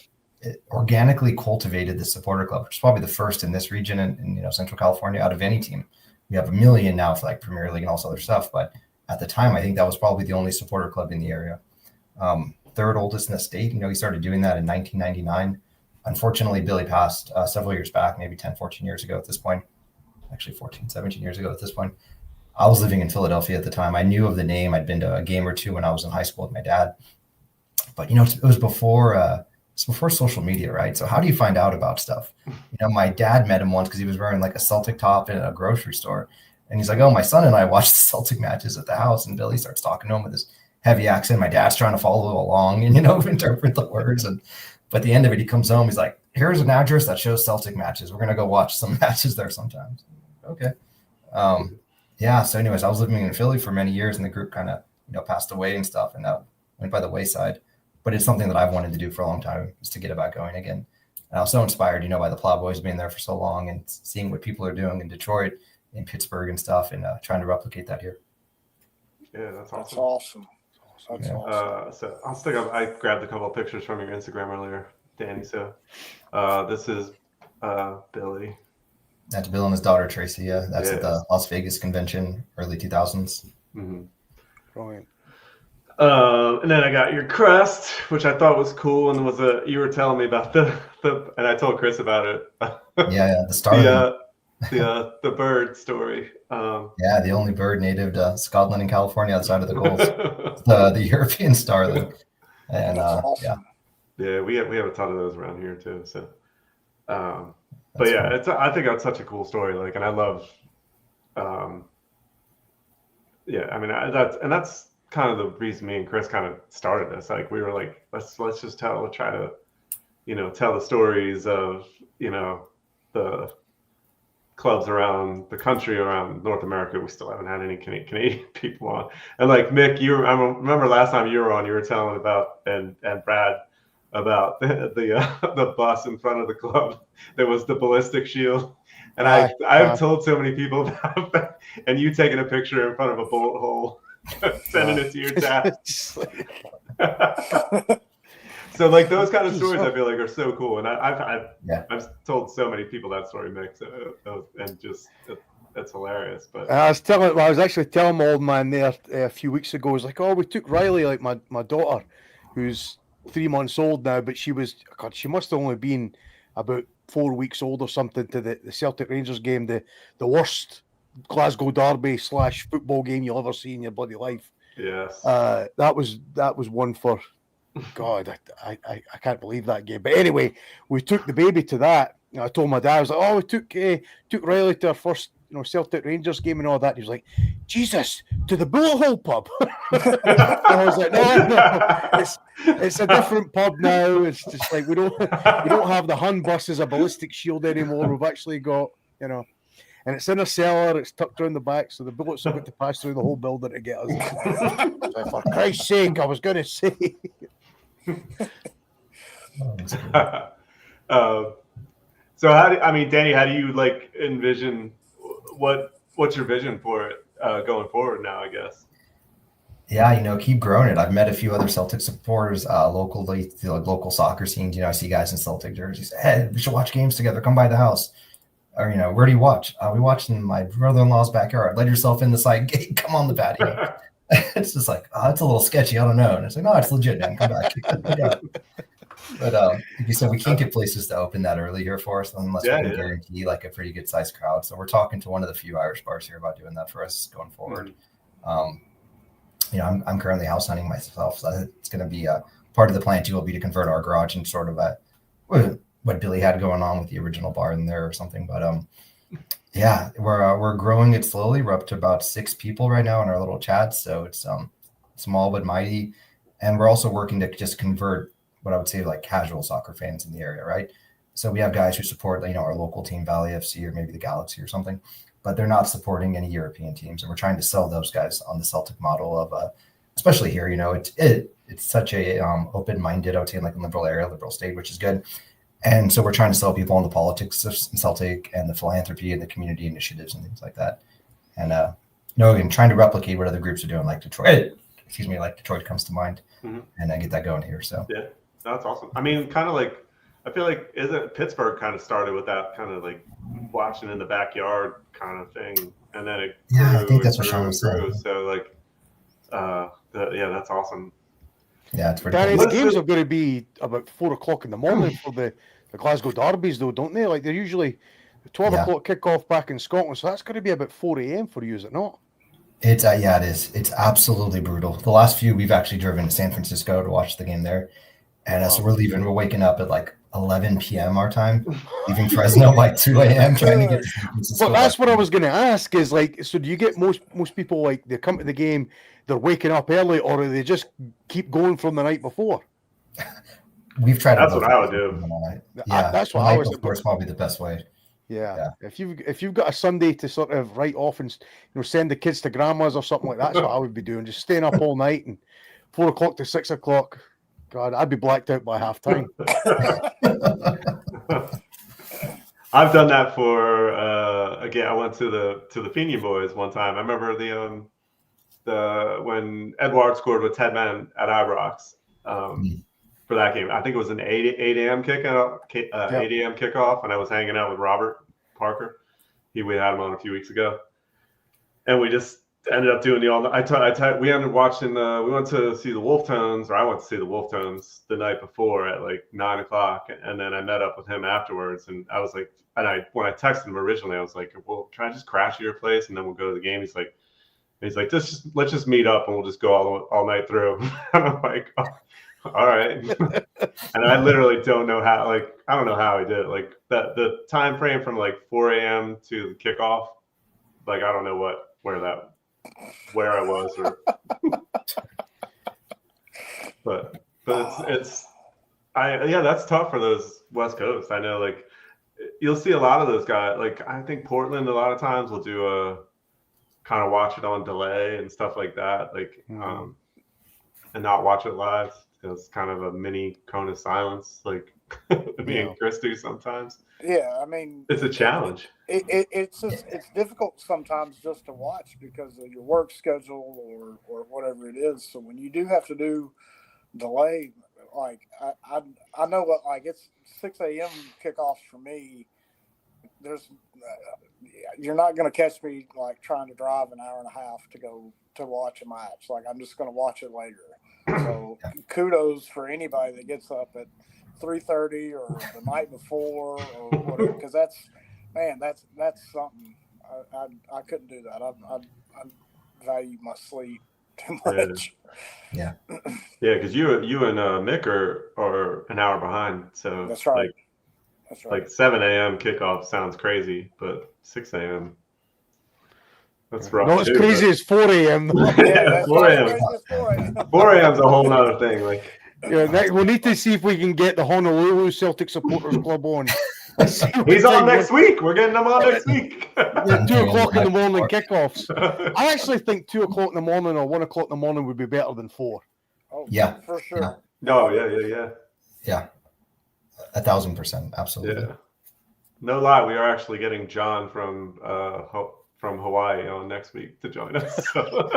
organically cultivated the supporter club, which is probably the first in this region in Central California out of any team. We have 1 million now for like Premier League and all this other stuff. But at the time, I think that was probably the only supporter club in the area. Third oldest in the state. He started doing that in 1999. Unfortunately, Billy passed several years back, maybe 10, 14 years ago at this point. Actually, 14, 17 years ago at this point. I was living in Philadelphia at the time. I knew of the name. I'd been to a game or two when I was in high school with my dad. But, it was before social media, right? So how do you find out about stuff? My dad met him once because he was wearing like a Celtic top in a grocery store. And he's like, oh, my son and I watched the Celtic matches at the house. And Billy starts talking to him with his heavy accent. My dad's trying to follow along and, interpret the words. But at the end of it, he comes home. He's like, here's an address that shows Celtic matches. We're going to go watch some matches there sometimes. Okay. So anyways, I was living in Philly for many years, and the group kind of, passed away and stuff, and that went by the wayside. But it's something that I've wanted to do for a long time, is to get it back going again. And I was so inspired, by the Plowboys being there for so long and seeing what people are doing in Detroit, in Pittsburgh and stuff, and trying to replicate that here. Yeah, that's awesome. That's awesome. That's awesome. So I'll stick up. I grabbed a couple of pictures from your Instagram earlier, Danny. So this is Billy. That's Bill and his daughter Tracy. Yeah, that's at the Las Vegas convention, early 2000s. Mm-hmm. Brilliant. And then I got your crest, which I thought was cool, and you were telling me about the and I told Chris about it. Yeah, the starling. The bird story. Yeah, the only bird native to Scotland and California outside of the goals. The European starling. And That's awesome. yeah, we have a ton of those around here too. So, but That's yeah, fun. I think that's such a cool story. Like, and I love, yeah, I mean, that's kind of the reason me and Chris kind of started this. Like, we were like, let's just try to, tell the stories of, the clubs around the country, around North America. We still haven't had any Canadian people on. And like Mick, I remember last time you were on, you were telling about, and Brad, about the bus in front of the club that was the ballistic shield. And I've told so many people about that, and you taking a picture in front of a bullet hole, sending it to your dad. So like those kind of stories, I feel like are so cool, and I've told so many people that story, Mick, and just that's hilarious. But I was actually telling my old man there a few weeks ago. I was like, oh, we took Riley, like my daughter, who's 3 months old now, but she must have only been about 4 weeks old or something, to the Celtic Rangers game, the worst Glasgow derby / football game you'll ever see in your bloody life. Yes, that was one for. God, I can't believe that game. But anyway, we took the baby to that. I told my dad, I was like, oh, we took Riley to our first, Celtic Rangers game and all that. He was like, Jesus, to the Bullet Hole pub. I was like, no, it's a different pub now. It's just like we don't have the Hun bus as a ballistic shield anymore. We've actually got, and it's in a cellar. It's tucked around the back, so the bullets have got to pass through the whole building to get us. So for Christ's sake, I was going to say. So Danny, how do you like envision what's your vision for it going forward now, I guess? Yeah, keep growing it. I've met a few other Celtic supporters locally, like local soccer scenes. I see guys in Celtic jerseys. Hey, we should watch games together. Come by the house. Or, where do you watch? We watch in my brother-in-law's backyard. Let yourself in the side gate. Come on the patio. It's just like, it's a little sketchy. I don't know. And it's like, no, it's legit, man. Come back. Yeah. But like you said, we can't get places to open that early here for us unless we can guarantee like a pretty good sized crowd. So we're talking to one of the few Irish bars here about doing that for us going forward. I'm currently house hunting myself, so it's going to be a part of the plan too. Will be to convert our garage into sort of what Billy had going on with the original bar in there or something. But yeah, we're growing it slowly. We're up to about 6 people right now in our little chat, so it's small but mighty. And we're also working to just convert what I would say like casual soccer fans in the area, right? So we have guys who support our local team, Valley FC, or maybe the Galaxy or something, but they're not supporting any European teams, and we're trying to sell those guys on the Celtic model of especially here. It's such a open-minded, I would say, like a liberal state, which is good. And so we're trying to sell people on the politics of Celtic and the philanthropy and the community initiatives and things like that. And again, trying to replicate what other groups are doing, like Detroit. Like Detroit comes to mind, and I get that going here. So yeah, that's awesome. I mean, kind of like I feel like isn't Pittsburgh kind of started with that kind of like watching in the backyard kind of thing, and then it grew, I think that's what Sean was saying. So like, that's awesome. Yeah, it's pretty Danny, cool. the games are going to be about 4 o'clock in the morning for the Glasgow derbies, though, don't they? Like they're usually 12 o'clock kickoff back in Scotland, so that's going to be about 4 a.m. for you, is it not? It's it is. It's absolutely brutal. The last few we've actually driven to San Francisco to watch the game there, and so we're waking up at like 11 p.m. our time, leaving Fresno by 2 a.m. trying to get to San Francisco. Well, that's what I was going to ask. Is like, so do you get most people like they come to the game, they're waking up early, or do they just keep going from the night before? We've tried. That's what I would do. Yeah, that's what I was. Of course, probably the best way. Yeah. If you've got a Sunday to sort of write off and send the kids to grandma's or something like that, that's what I would be doing. Just staying up all night and 4 o'clock to 6 o'clock. God, I'd be blacked out by half time. I've done that for again. I went to the Fenian Boys one time. I remember the when Edward scored with Ted Man at Ibrox for that game. I think it was an 8 a.m. kickoff, 8 a.m. kickoff, and I was hanging out with Robert Parker. We had him on a few weeks ago, and we just ended up doing the all. We ended up watching. We went to see the Wolf Tones, or I went to see the Wolf Tones the night before at like 9:00, and then I met up with him afterwards. And I was like, when I texted him originally, I was like, well, can I just crash at your place and then we'll go to the game? He's like, let's just meet up and we'll just go all night through. And I'm like, oh, all right. And I literally don't know how. Like, I don't know how he did it. Like the time frame from like 4 a.m. to the kickoff. Like, I don't know where I was, or but that's tough for those West Coast. I know, like, you'll see a lot of those guys. Like, I think Portland a lot of times will do a kind of watch it on delay and stuff like that, like and not watch it live. It's kind of a mini cone of silence, like me and Chris do sometimes. Yeah, I mean, it's a challenge. It's difficult sometimes just to watch because of your work schedule or whatever it is. So when you do have to do delay, like I know what, like, it's 6 a.m. kickoffs for me. There's you're not going to catch me like trying to drive an hour and a half to go to watch a match. Like, I'm just going to watch it later. So kudos for anybody that gets up at 3:30 or the night before or whatever, because that's something. I couldn't do that. I value my sleep too much. Yeah, because you and Mick are an hour behind. So that's right. That's right. Like 7 a.m. kickoff sounds crazy, but 6 a.m. That's rough. Not as crazy as 4 a.m. Yeah, 4 a.m. 4 a.m. is a whole nother thing. Like, yeah, we'll need to see if we can get the Honolulu Celtic Supporters Club on. He's on next week. We're getting him on next week. 2 o'clock in the morning kickoffs. I actually think 2 o'clock in the morning or 1 o'clock in the morning would be better than 4. Oh, yeah, for sure. Yeah. No, yeah. 1,000%, absolutely. Yeah. No lie, we are actually getting John from Hawaii on next week to join us. So.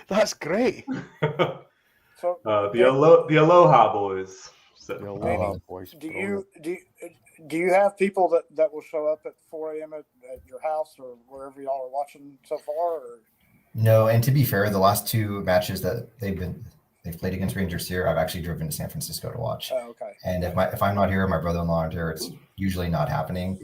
That's great. So the Aloha Boys. So. The Aloha Boys. Do you have people that will show up at 4 a.m. at your house or wherever y'all are watching so far? Or? No, and to be fair, the last 2 matches that they've played against Rangers here, I've actually driven to San Francisco to watch. Oh, okay. And if I'm not here, my brother-in-law aren't here, it's usually not happening.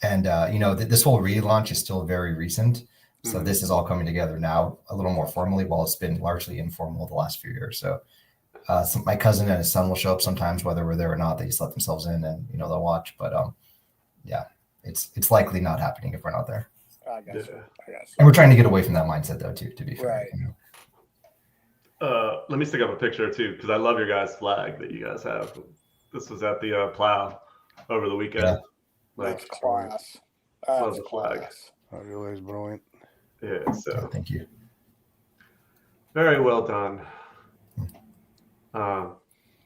This whole relaunch is still very recent. So this is all coming together now a little more formally, while it's been largely informal the last few years. So my cousin and his son will show up sometimes, whether we're there or not. They just let themselves in and, they'll watch. But it's likely not happening if we're not there. I guess so. And we're trying to get away from that mindset, though, too, to be fair. Right. Let me stick up a picture, too, because I love your guys' flag that you guys have. This was at the Plow over the weekend. Yeah. That's class. Love the flag. That really is brilliant. Yeah, so. Thank you. Very well done. And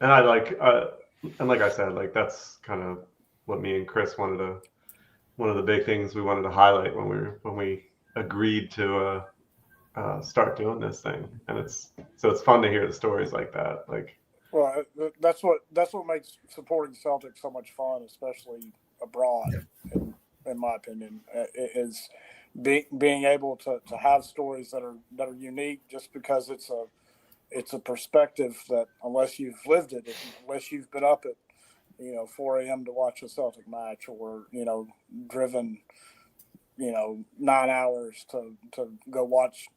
I like I said, like, that's kind of what me and Chris one of the big things we wanted to highlight when we agreed to start doing this thing. And it's fun to hear the stories like that. Like, well, that's what makes supporting Celtic so much fun, especially abroad. Yeah. In my opinion, is being able to have stories that are unique, just because it's a perspective that, unless you've lived it, unless you've been up at 4 a.m. to watch a Celtic match, or driven 9 hours to go watch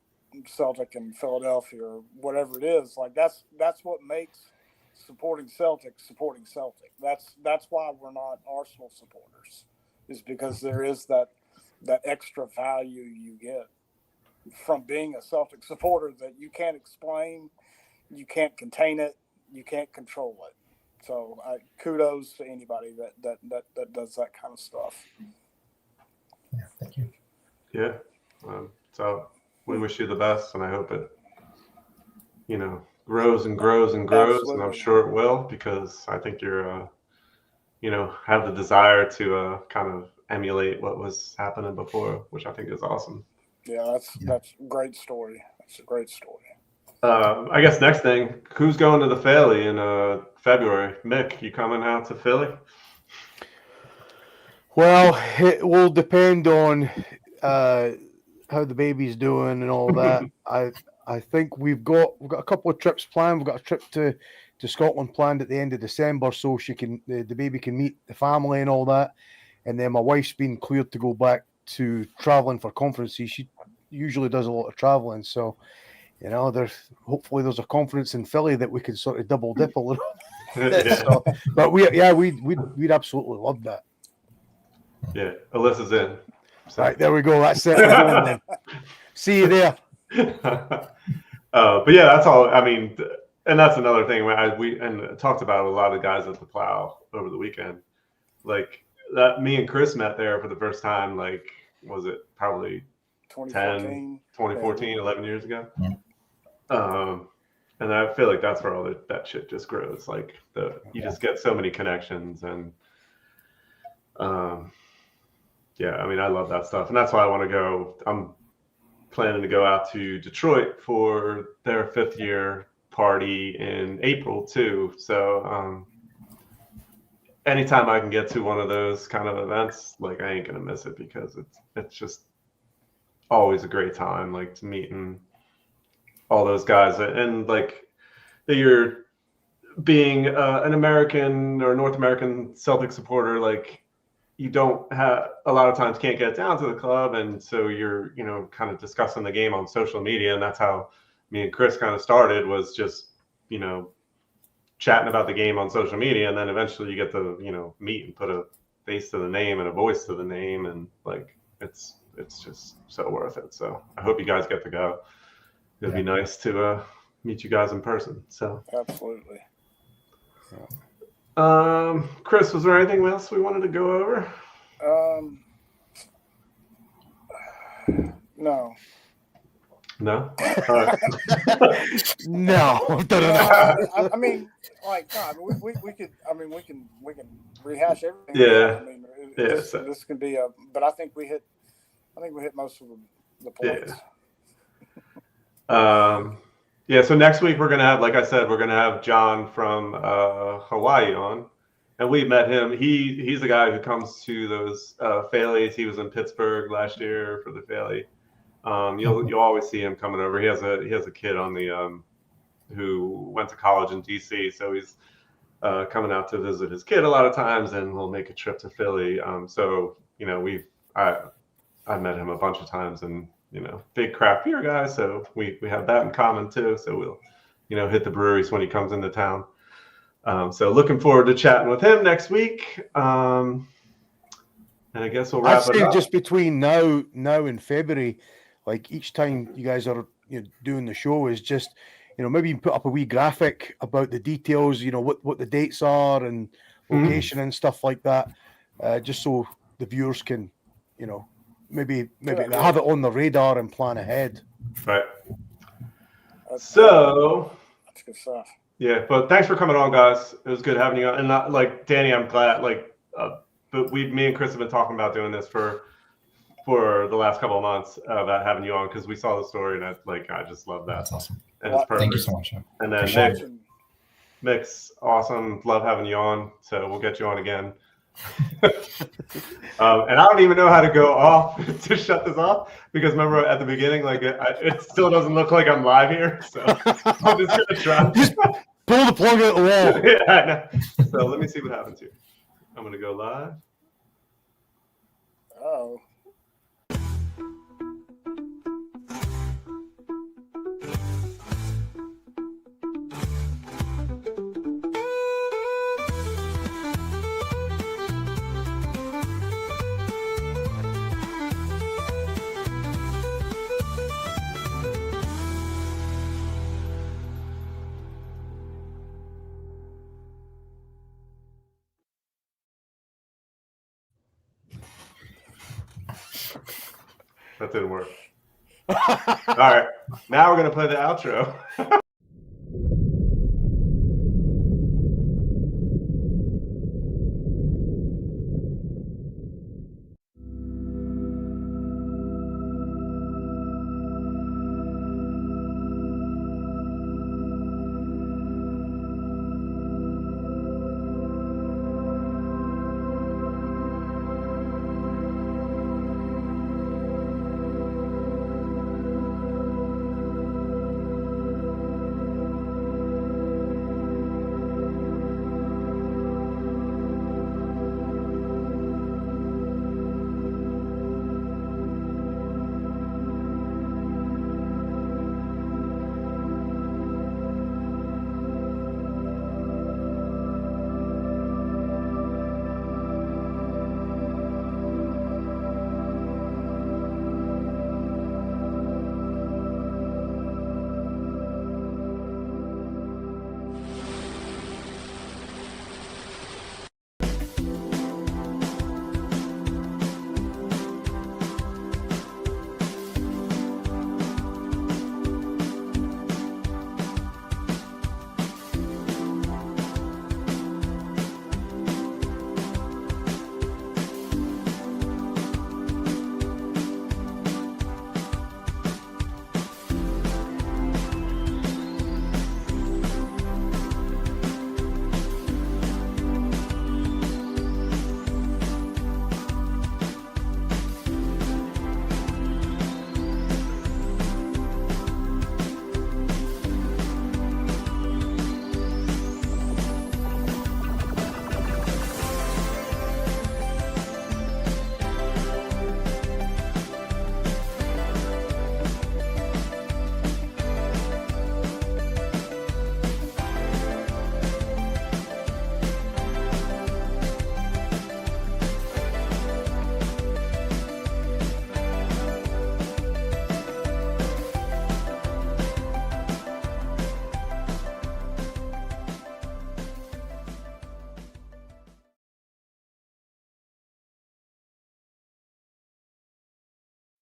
Celtic in Philadelphia or whatever it is, like that's what makes supporting Celtic. That's why we're not Arsenal supporters, is because there is that extra value you get from being a Celtic supporter that you can't explain, you can't contain it, you can't control it. So kudos to anybody that does that kind of stuff. Yeah, thank you. Yeah. So we wish you the best, and I hope it, grows and grows and grows. Absolutely. And I'm sure it will, because I think you're, have the desire to kind of emulate what was happening before, which I think is awesome. Yeah, that's a great story. That's a great story. I guess next thing, who's going to the Philly in February? Mick, you coming out to Philly? Well, it will depend on how the baby's doing and all that. I think we've got a couple of trips planned. We've got a trip to Scotland planned at the end of December, so the baby can meet the family and all that. And then my wife's been cleared to go back to traveling for conferences. She usually does a lot of traveling, so hopefully there's a conference in Philly that we could sort of double dip a little. So, but we'd absolutely love that. Yeah, Alyssa's in. So. Right, there we go. That's it. We're going then. See you there. But yeah, that's all. I mean, and that's another thing. We talked about a lot of guys at the plow over the weekend. Like that, me and Chris met there for the first time. Like, was it probably 2014, 11 years ago? Yeah. And I feel like that's where all that shit just grows. Like you just get so many connections, and yeah, I mean, I love that stuff, and that's why I want to go. I'm planning to go out to Detroit for their 5th year party in April too. So anytime I can get to one of those kind of events, like I ain't gonna miss it, because it's just always a great time, like to meeting all those guys, and like that you're being an American or North American Celtic supporter, like you don't have a lot of times can't get down to the club, and so you're kind of discussing the game on social media, and that's how me and Chris kind of started, was just chatting about the game on social media, and then eventually you get to meet and put a face to the name and a voice to the name, and like it's just so worth it. So I hope you guys get to go. It'd be nice to meet you guys in person. So absolutely. Chris, was there anything else we wanted to go over? No. No. All right. No. I mean, like, God, we could. I mean, we can rehash everything. Yeah. I mean, Yeah. this can be but I think we hit most of the points. Yeah. Yeah, so next week we're gonna have, like I said, we're gonna have John from Hawaii on, and we met him. He's the guy who comes to those Phillies. He was in Pittsburgh last year for the Philly. You'll always see him coming over. He has a kid on the who went to college in DC, so he's coming out to visit his kid a lot of times, and we'll make a trip to Philly. So I met him a bunch of times, and big craft beer guy, so we have that in common too. So we'll hit the breweries when he comes into town. So looking forward to chatting with him next week. And I guess we'll wrap it up. Just between now and February, like each time you guys are doing the show, is just maybe you can put up a wee graphic about the details, what the dates are and location and stuff like that, just so the viewers can maybe have it on the radar and plan ahead. Right. That's good stuff. Yeah, but thanks for coming on, guys. It was good having you on. And not, like Danny, I'm glad. But me and Chris have been talking about doing this for the last couple of months, about having you on, because we saw the story, and I just love that. That's awesome. And it's perfect. Thank you so much. And then Mick's awesome. Love having you on. So we'll get you on again. And I don't even know how to go off to shut this off, because remember at the beginning, like it still doesn't look like I'm live here, so I'm just gonna try. Just pull the plug out the wall. Yeah, I know. So let me see what happens here. I'm gonna go live. Oh. That didn't work. All right, now we're gonna play the outro.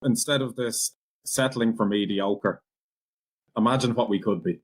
Instead of this settling for mediocre, imagine what we could be.